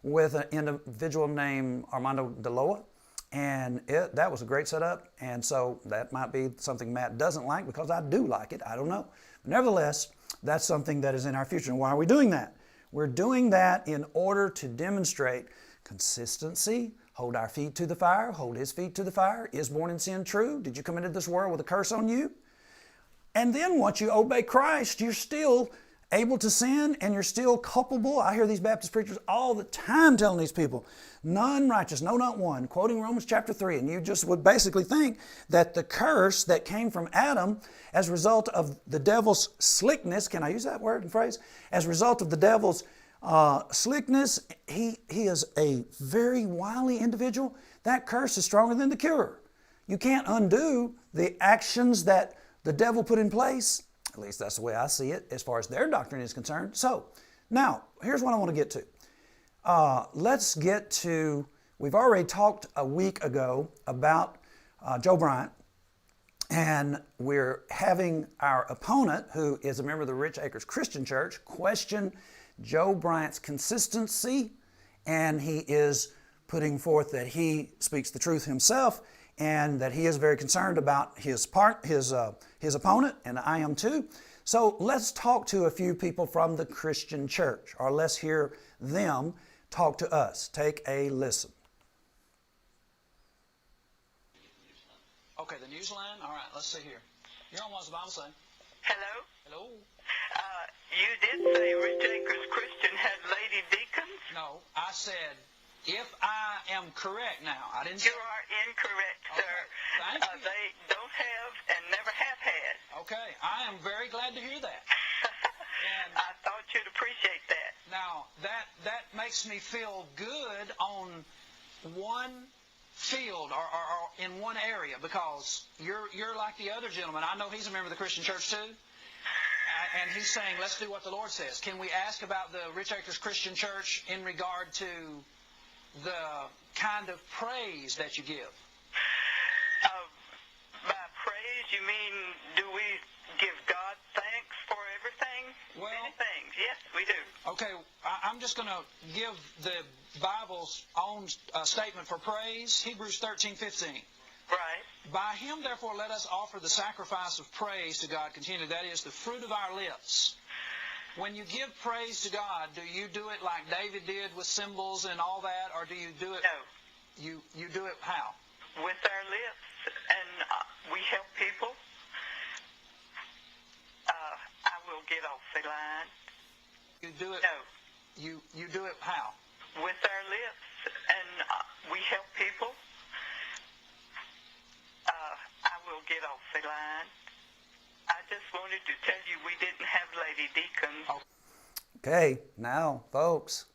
with an individual named Armando Deloa. And that was a great setup, and so that might be something Matt doesn't like because I do like it. I don't know. But nevertheless, that's something that is in our future. And why are we doing that? We're doing that in order to demonstrate consistency, hold our feet to the fire, hold his feet to the fire. Is born in sin true? Did you come into this world with a curse on you? And then once you obey Christ, you're still able to sin and you're still culpable. I hear these Baptist preachers all the time telling these people, none righteous, no, not one, quoting Romans chapter 3. And you just would basically think that the curse that came from Adam as a result of the devil's slickness, can I use that word and phrase? As a result of the devil's slickness, he is a very wily individual. That curse is stronger than the cure. You can't undo the actions that the devil put in place. At least that's the way I see it as far as their doctrine is concerned. So now, here's what I want to get to. Let's get to, we've already talked a week ago about Joe Bryant, and we're having our opponent, who is a member of the Rich Acres Christian Church, question Joe Bryant's consistency, and he is putting forth that he speaks the truth himself and that he is very concerned about his opponent, and I am too. So let's talk to a few people from the Christian church, or let's hear them talk to us. Take a listen. Okay, the news line? All right, let's see here. You're on What's the Bible Say? Hello? Hello? You did say Rich Acres Christian had lady deacons? No, I said am correct now. I didn't. You are incorrect, sir. Thank you. They don't have and never have had. Okay, I am very glad to hear that. And I thought you'd appreciate that. now that makes me feel good on one field or in one area, because you're like the other gentleman. I know he's a member of the Christian church too. And he's saying, let's do what the Lord says. Can we ask about the Rich Acres Christian Church in regard to the kind of praise that you give? By praise, you mean, do we give God thanks for everything? Well, many things. Yes, we do. Okay, I'm just going to give the Bible's own statement for praise, Hebrews 13:15. Right. By him, therefore, let us offer the sacrifice of praise to God continually. That is the fruit of our lips. When you give praise to God, do you do it like David did with cymbals and all that, or do you do it? No. You do it how? With our lips, and we help people. I will get off the line. You do it. No. You do it how? With our lips, and we help people. I will get off the line. I just wanted to tell you we didn't have lady deacons. Okay, now, folks,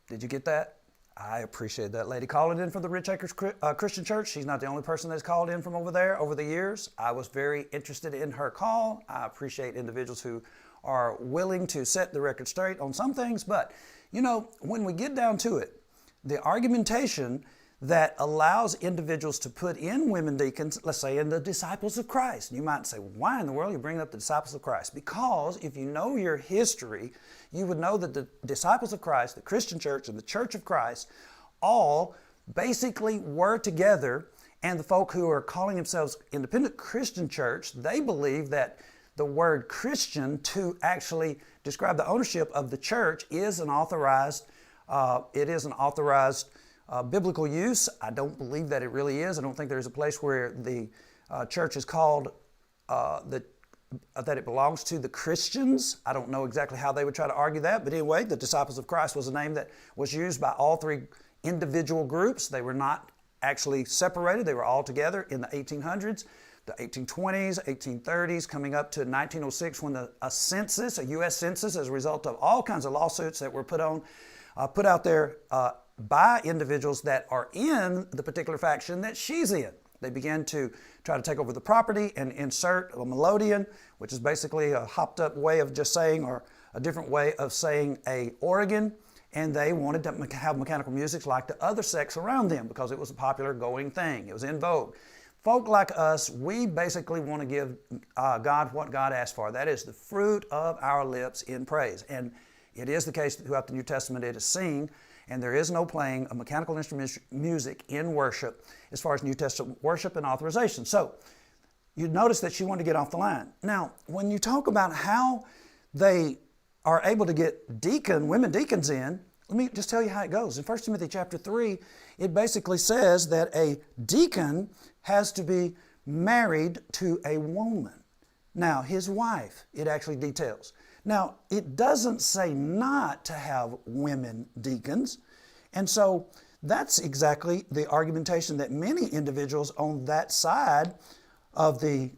did you get that? I appreciate that lady calling in from the Rich Acres Christian Church. She's not the only person that's called in from over there over the years. I was very interested in her call. I appreciate individuals who are willing to set the record straight on some things. But, you know, when we get down to it, the argumentation that allows individuals to put in women deacons, let's say in the disciples of Christ. You might say, why in the world are you bringing up the disciples of Christ? Because if you know your history, you would know that the disciples of Christ, the Christian church and the church of Christ, all basically were together, and the folk who are calling themselves independent Christian church, they believe that the word Christian to actually describe the ownership of the church is an authorized, biblical use. I don't believe that it really is. I don't think there's a place where the church is called that it belongs to the Christians. I don't know exactly how they would try to argue that, but anyway, the disciples of Christ was a name that was used by all three individual groups. They were not actually separated. They were all together in the 1800s, the 1820s, 1830s, coming up to 1906 when a census, a U.S. census, as a result of all kinds of lawsuits that were put out there by individuals that are in the particular faction that she's in. They began to try to take over the property and insert a melodeon, which is basically a hopped up way of just saying, or a different way of saying a organ, and they wanted to have mechanical music like the other sects around them because it was a popular going thing. It was in vogue. Folk like us, we basically want to give God what God asked for. That is the fruit of our lips in praise. And it is the case that throughout the New Testament it is seen, and there is no playing of mechanical instrument music in worship as far as New Testament worship and authorization. So you notice that she wanted to get off the line. Now, when you talk about how they are able to get women deacons in, let me just tell you how it goes. In 1 Timothy chapter 3, it basically says that a deacon has to be married to a woman. Now, his wife, it actually details. Now, it doesn't say not to have women deacons, and so that's exactly the argumentation that many individuals on that side of the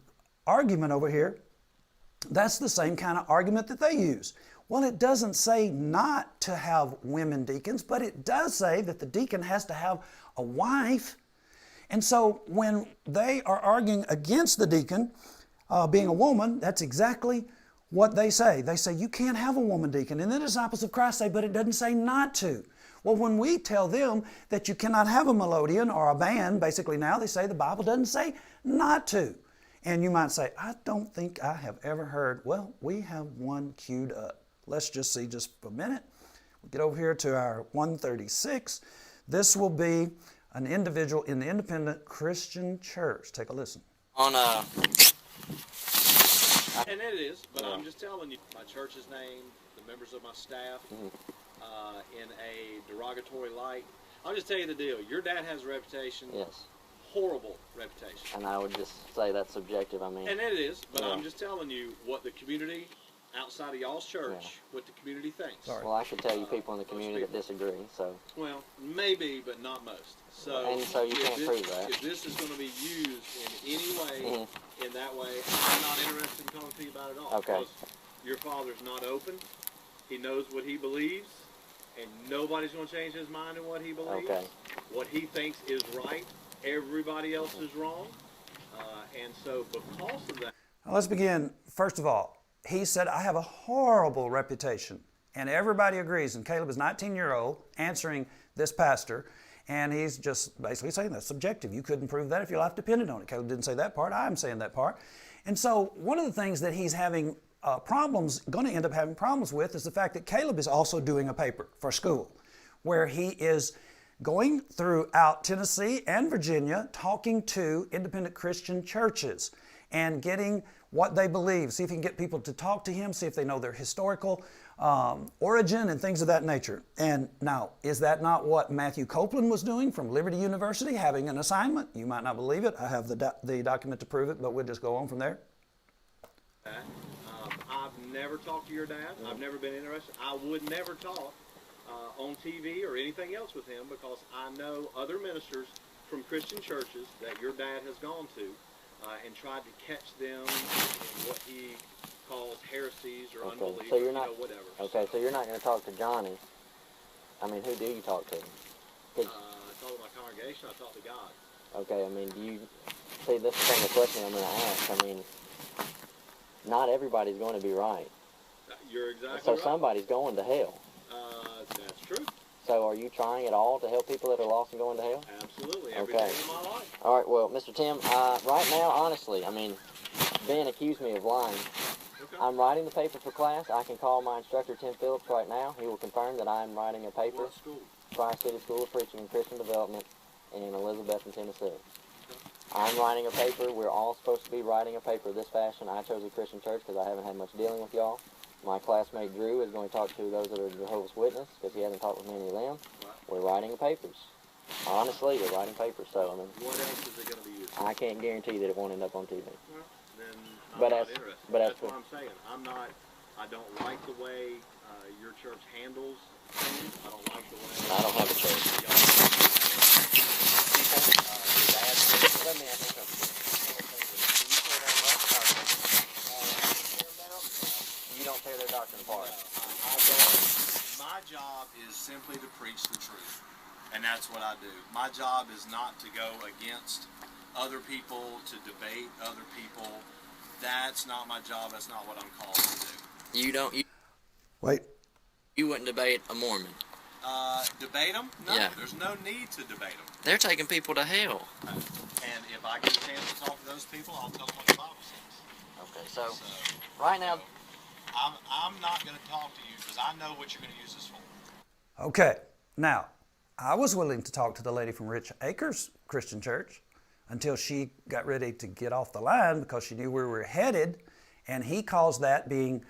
argument over here, that's the same kind of argument that they use. Well, it doesn't say not to have women deacons, but it does say that the deacon has to have a wife. And so when they are arguing against the deacon being a woman, that's exactly what they say. They say, you can't have a woman deacon. And the disciples of Christ say, but it doesn't say not to. Well, when we tell them that you cannot have a melodeon or a band, basically now they say the Bible doesn't say not to. And you might say, I don't think I have ever heard. Well, we have one queued up. Let's just see just a minute. We'll get over here to our 136. This will be an individual in the independent Christian church. Take a listen. And it is, but I'm just telling you, my church's name, the members of my staff, in a derogatory light. I'll just tell you the deal. Your dad has a reputation. Yes. Horrible reputation. And I would just say that's subjective, I mean. And it is, but I'm just telling you what the community outside of y'all's church what the community thinks. Well, I should tell you people in the community that disagree. So. Well, maybe, but not most. So. And so you can't prove that. If this is going to be used in any way, in that way, I'm not interested in talking to you about it at all. Okay. Because your father's not open. He knows what he believes, and nobody's going to change his mind in what he believes. Okay. What he thinks is right, everybody else is wrong. And so because of that... Now let's begin. First of all, he said, I have a horrible reputation. And everybody agrees. And Caleb is a 19-year-old answering this pastor. And he's just basically saying that's subjective. You couldn't prove that if your life depended on it. Caleb didn't say that part. I'm saying that part. And so one of the things that he's having going to end up having problems with is the fact that Caleb is also doing a paper for school where he is going throughout Tennessee and Virginia talking to independent Christian churches and getting what they believe. See if he can get people to talk to him, see if they know their historical origin and things of that nature. And now, is that not what Matthew Copeland was doing from Liberty University, having an assignment? You might not believe it. I have the document to prove it, but we'll just go on from there. I've never talked to your dad. I've never been interested. I would never talk on TV or anything else with him because I know other ministers from Christian churches that your dad has gone to and tried to catch them in what he calls heresies or unbelief, so you're not, whatever. Okay, so you're not going to talk to Johnny. I mean, who do you talk to? I talk to my congregation. I talk to God. Okay, I mean, do you... See, this is kind of the question I'm going to ask. I mean, not everybody's going to be right. You're exactly so right. Somebody's going to hell. That's true. So are you trying at all to help people that are lost and going to hell? Absolutely. Every day of my life. All right, well, Mr. Tim, right now, honestly, I mean, Ben accused me of lying. Okay. I'm writing the paper for class. I can call my instructor, Tim Phillips, right now. He will confirm that I'm writing a paper. What school? Tri-City School of Preaching and Christian Development in Elizabeth, Tennessee. Okay. I'm writing a paper. We're all supposed to be writing a paper this fashion. I chose a Christian church because I haven't had much dealing with y'all. My classmate Drew is going to talk to those that are Jehovah's Witness because he hasn't talked with many of them. Right. We're writing papers. Honestly, we're writing papers. So, I mean, what else is it going to be used? I can't guarantee that it won't end up on TV. Well, then I'm But not that's- interested. but That's that's what I'm saying. I don't like the way your church handles things. I don't like the way... I don't have a church. Let me ask you something. You don't tear their doctrine apart. My job is simply to preach the truth, and that's what I do. My job is not to go against other people, to debate other people. That's not my job. That's not what I'm called to do. You don't... Wait. You wouldn't debate a Mormon. Debate them? No, Yeah. There's no need to debate them. They're taking people to hell. And if I get a chance to talk to those people, I'll tell them what the Bible says. Okay, so right now... I'm not going to talk to you because I know what you're going to use this for. Okay, now, I was willing to talk to the lady from Rich Acres Christian Church until she got ready to get off the line because she knew where we were headed, and he calls that being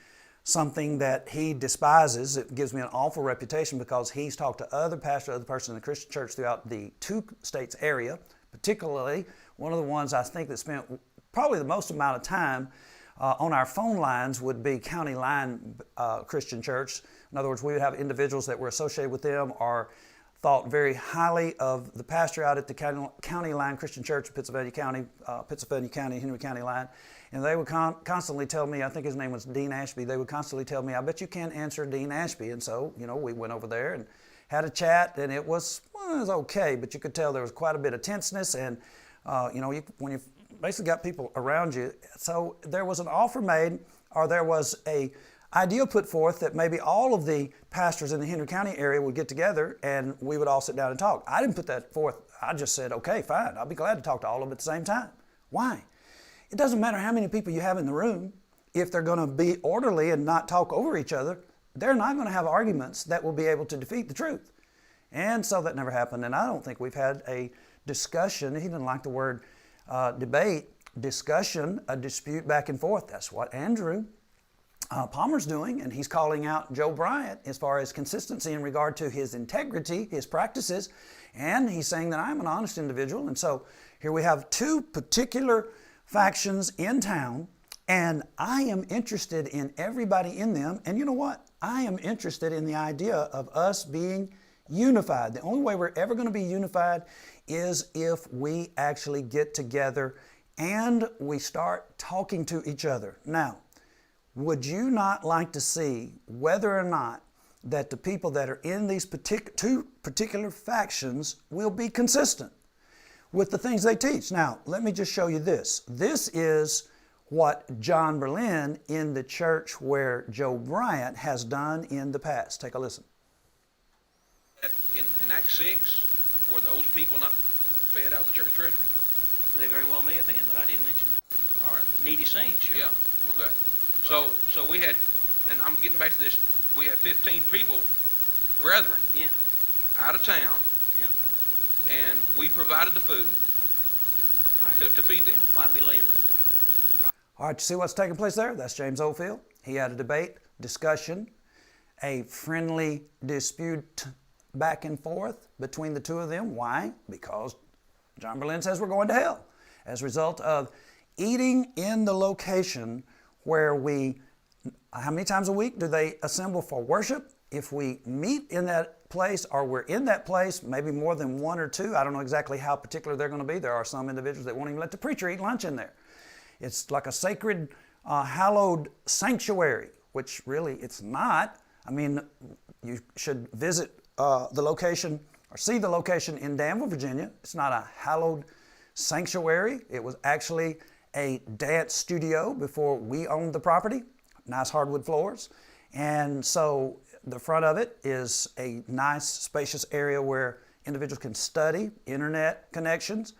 something that he despises. It gives me an awful reputation because he's talked to other pastors, other persons in the Christian church throughout the 2 states area, particularly one of the ones I think that spent probably the most amount of time on our phone lines would be County Line Christian Church. In other words, we would have individuals that were associated with them or thought very highly of the pastor out at the County Line Christian Church in Pennsylvania County, Henry County line. And they would constantly tell me, I think his name was Dean Ashby, they would constantly tell me, I bet you can't answer Dean Ashby. And so, we went over there and had a chat, and it was okay, but you could tell there was quite a bit of tenseness, and when you basically got people around you. So there was an offer made, or there was a idea put forth that maybe all of the pastors in the Henry County area would get together and we would all sit down and talk. I didn't put that forth. I just said, okay, fine. I'll be glad to talk to all of them at the same time. Why? It doesn't matter how many people you have in the room. If they're going to be orderly and not talk over each other, they're not going to have arguments that will be able to defeat the truth. And so that never happened. And I don't think we've had a discussion. He didn't like the word debate, discussion, a dispute back and forth. That's what Andrew Palmer's doing, and he's calling out Joe Bryant as far as consistency in regard to his integrity, his practices, and he's saying that I'm an honest individual. And so here we have 2 particular factions in town, And I am interested in everybody in them. And you know what? I am interested in the idea of us being unified. The only way we're ever going to be unified is if we actually get together and we start talking to each other. Now, would you not like to see whether or not that the people that are in these two particular factions will be consistent with the things they teach? Now, let me just show you this. This is what John Berlin in the church where Joe Bryant has done in the past. Take a listen. In Acts 6, were those people not fed out of the church treasury? They very well may have been, but I didn't mention that. All right. Needy saints, sure. Yeah, okay. So we had, and I'm getting back to this, we had 15 people, brethren, out of town, and we provided the food to feed them. I believe it. All right, you see what's taking place there? That's James Oldfield. He had a debate, discussion, a friendly dispute back and forth between the two of them. Why? Because John Berlin says we're going to hell as a result of eating in the location where how many times a week do they assemble for worship? If we meet in that place or we're in that place, maybe more than one or two, I don't know exactly how particular they're going to be. There are some individuals that won't even let the preacher eat lunch in there. It's like a sacred, hallowed sanctuary, which really it's not. I mean, you should visit the location or see the location in Danville, Virginia. It's not a hallowed sanctuary. It was actually a dance studio before we owned the property. Nice hardwood floors. And so the front of it is a nice, spacious area where individuals can study, internet connections.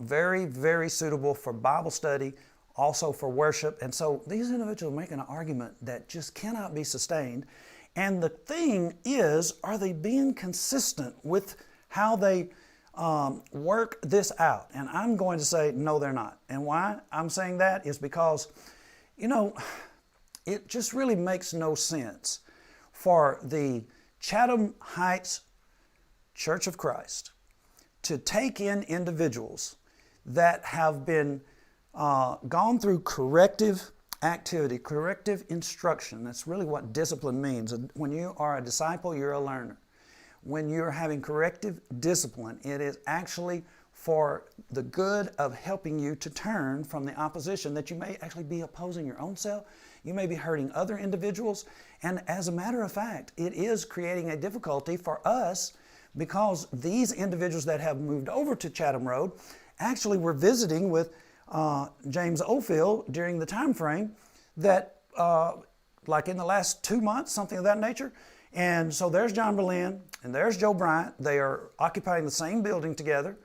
Very, very suitable for Bible study, also for worship. And so these individuals are making an argument that just cannot be sustained. And the thing is, are they being consistent with how they work this out? And I'm going to say, no, they're not. And why I'm saying that is because, it just really makes no sense for the Chatham Heights Church of Christ to take in individuals that have been gone through corrective activity, corrective instruction. That's really what discipline means. When you are a disciple, you're a learner. When you're having corrective discipline, it is actually for the good of helping you to turn from the opposition that you may actually be opposing your own self. You may be hurting other individuals. And as a matter of fact, it is creating a difficulty for us because these individuals that have moved over to Chatham Road actually were visiting with James Oldfield during the time frame that, like in the last 2 months, something of that nature. And so there's John Berlin and there's Joe Bryant. They are occupying the same building together.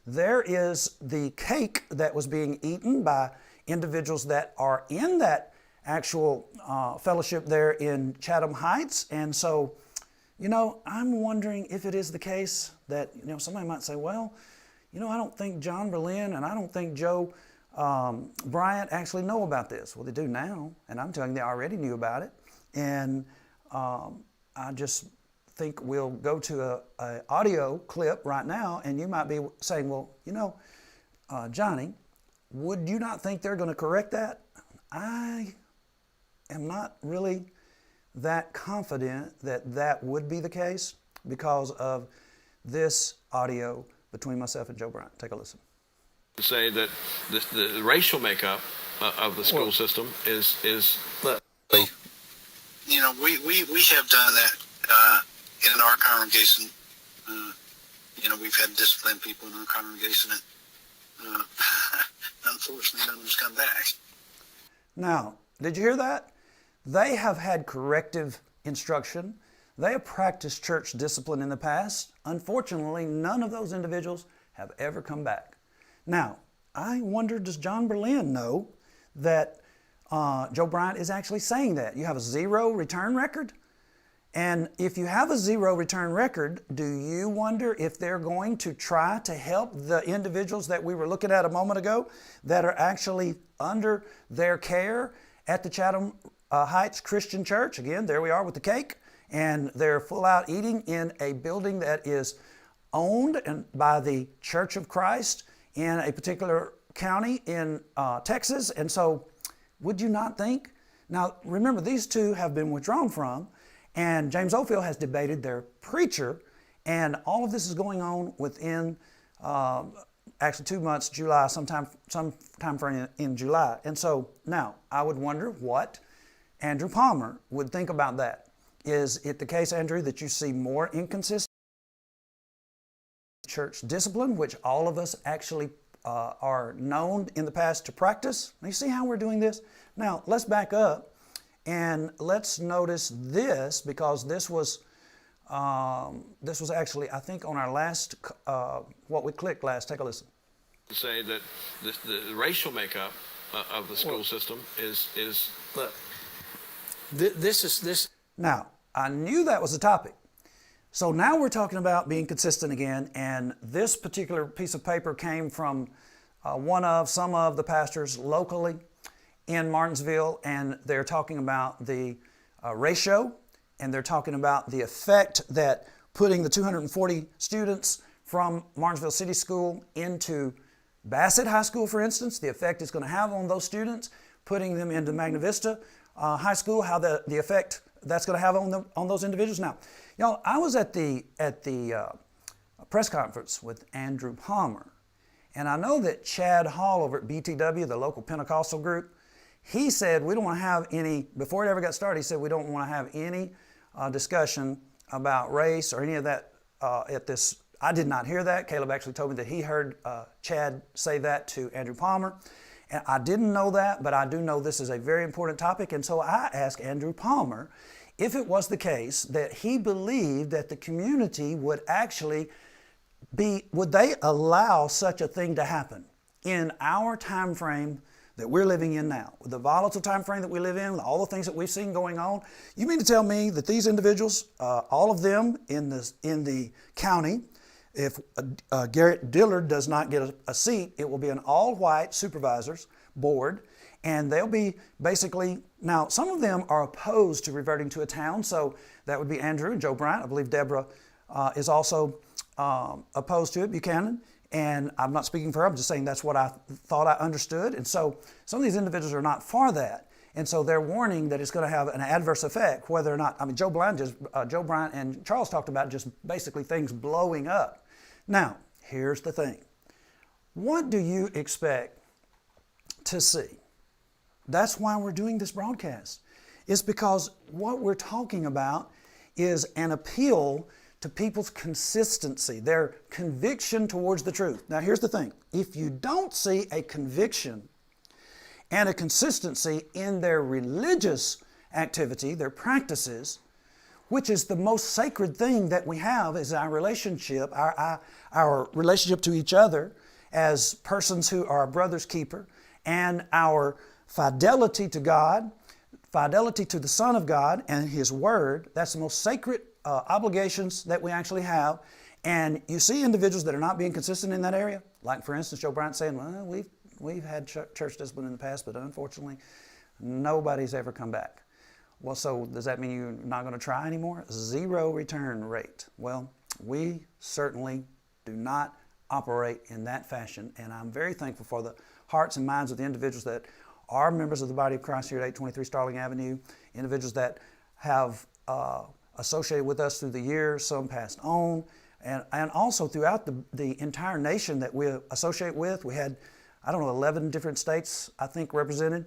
There is the cake that was being eaten by individuals that are in that actual fellowship there in Chatham Heights. And so, I'm wondering if it is the case that, somebody might say, well, I don't think John Berlin and I don't think Joe Bryant actually know about this. Well, they do now, and I'm telling you, they already knew about it. And I just think we'll go to an audio clip right now, and you might be saying, well, Johnny, would you not think they're going to correct that? I am not really that confident that that would be the case because of this audio between myself and Joe Bryant. Take a listen. To say that the racial makeup of the school system is we have done that in our congregation. We've had disciplined people in our congregation, and unfortunately, none of them's come back. Now, did you hear that? They have had corrective instruction. They have practiced church discipline in the past. Unfortunately, none of those individuals have ever come back. Now, I wonder, does John Berlin know that Joe Bryant is actually saying that? You have a 0 return record? And if you have a 0 return record, do you wonder if they're going to try to help the individuals that we were looking at a moment ago that are actually under their care at the Chatham Heights Christian Church? Again, there we are with the cake. And they're full out eating in a building that is owned by the Church of Christ in a particular county in Texas. And so Would you not think? Now, remember, these two have been withdrawn from, and James Oldfield has debated their preacher, and all of this is going on within actually 2 months, July, sometime frame in July. And so now I would wonder what Andrew Palmer would think about that. Is it the case, Andrew, that you see more inconsistent church discipline, which all of us actually are known in the past to practice? Now, you see how we're doing this? Now, let's back up and let's notice this, because this was actually, I think, on our last, what we clicked last. Take a listen. To say that the racial makeup of the school system is look, this is. Now, I knew that was a topic. So now we're talking about being consistent again, and this particular piece of paper came from some of the pastors locally in Martinsville, and they're talking about the ratio, and they're talking about the effect that putting the 240 students from Martinsville City School into Bassett High School, for instance, the effect it's going to have on those students, putting them into Magna Vista High School, how the effect that's going to have on those individuals. Now, y'all, I was at the press conference with Andrew Palmer, and I know that Chad Hall over at BTW, the local Pentecostal group, he said we don't want to have any, before it ever got started, he said we don't want to have any discussion about race or any of that at this. I did not hear that. Caleb actually told me that he heard Chad say that to Andrew Palmer. And I didn't know that, but I do know this is a very important topic. And so I asked Andrew Palmer if it was the case that he believed that the community would actually would they allow such a thing to happen in our time frame that we're living in now, the volatile time frame that we live in, all the things that we've seen going on. You mean to tell me that these individuals, all of them in the county, if Garrett Dillard does not get a seat, it will be an all-white supervisors board, and they'll be basically, now some of them are opposed to reverting to a town, so that would be Andrew and Joe Bryant. I believe Deborah is also opposed to it, Buchanan, and I'm not speaking for her, I'm just saying that's what I thought I understood. And so some of these individuals are not for that, and so they're warning that it's going to have an adverse effect, whether or not, I mean, Joe Bryant and Charles talked about just basically things blowing up. Now, here's the thing. What do you expect to see? That's why we're doing this broadcast. It's because what we're talking about is an appeal to people's consistency, their conviction towards the truth. Now, here's the thing. If you don't see a conviction and a consistency in their religious activity, their practices, which is the most sacred thing that we have, is our relationship, our relationship to each other as persons who are a brother's keeper, and our fidelity to God, fidelity to the Son of God and His Word. That's the most sacred obligations that we actually have. And you see individuals that are not being consistent in that area, like for instance Joe Bryant saying, well, we've had church discipline in the past, but unfortunately nobody's ever come back. Well, so does that mean you're not going to try anymore? 0 return rate. Well, we certainly do not operate in that fashion, and I'm very thankful for the hearts and minds of the individuals that are members of the body of Christ here at 823 Starling Avenue, individuals that have associated with us through the years, some passed on, and also throughout the entire nation that we associate with. We had, 11 different states, I think, represented.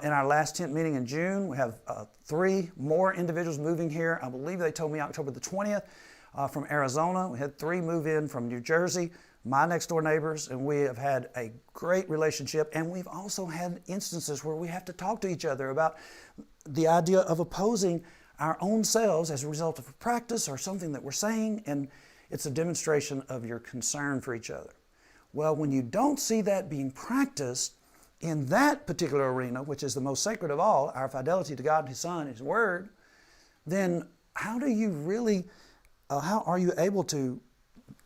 In our last tent meeting in June, we have 3 more individuals moving here. I believe they told me October the 20th from Arizona. We had 3 move in from New Jersey, my next door neighbors, and we have had a great relationship. And we've also had instances where we have to talk to each other about the idea of opposing our own selves as a result of a practice or something that we're saying, and it's a demonstration of your concern for each other. Well, when you don't see that being practiced in that particular arena, which is the most sacred of all, our fidelity to God and His Son, His Word, then how do you really, how are you able to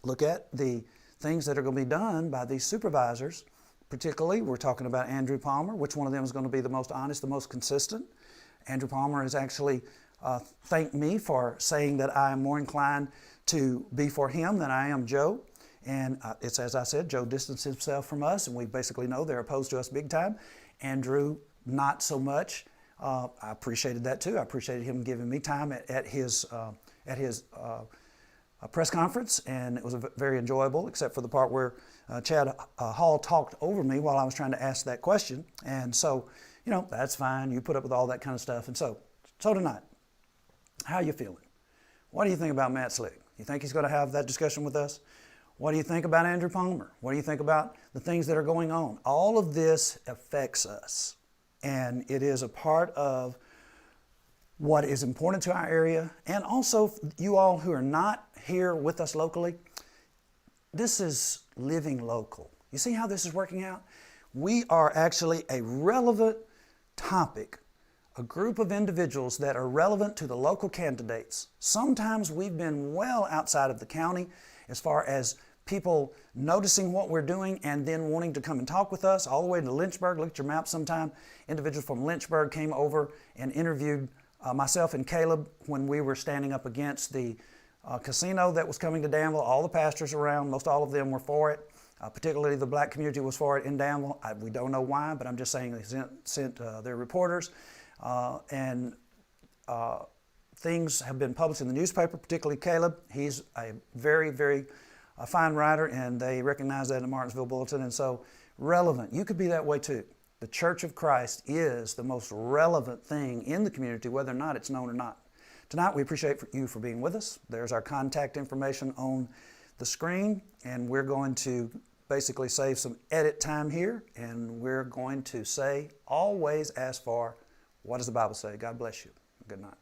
look at the things that are going to be done by these supervisors? Particularly, we're talking about Andrew Palmer. Which one of them is going to be the most honest, the most consistent? Andrew Palmer has actually thanked me for saying that I am more inclined to be for him than I am Joe. And it's as I said, Joe distanced himself from us, and we basically know they're opposed to us big time. Andrew not so much. I appreciated that too. I appreciated him giving me time at his press conference, and it was very enjoyable, except for the part where Chad Hall talked over me while I was trying to ask that question. And so, that's fine. You put up with all that kind of stuff. And so tonight, how are you feeling? What do you think about Matt Slick? You think he's going to have that discussion with us? What do you think about Andrew Palmer? What do you think about the things that are going on? All of this affects us, and it is a part of what is important to our area. And also, you all who are not here with us locally, this is living local. You see how this is working out? We are actually a relevant topic, a group of individuals that are relevant to the local candidates. Sometimes we've been well outside of the county as far as people noticing what we're doing and then wanting to come and talk with us, all the way to Lynchburg. Look at your map sometime. Individuals from Lynchburg came over and interviewed myself and Caleb when we were standing up against the casino that was coming to Danville. All the pastors around, most all of them were for it. Particularly the black community was for it in Danville. We don't know why, but I'm just saying they sent their reporters. Things have been published in the newspaper, particularly Caleb. He's a very, very fine writer, and they recognize that in the Martinsville Bulletin. And so relevant. You could be that way too. The Church of Christ is the most relevant thing in the community, whether or not it's known or not. Tonight, we appreciate you for being with us. There's our contact information on the screen, and we're going to basically save some edit time here, and we're going to say, always ask for, what does the Bible say? God bless you. Good night.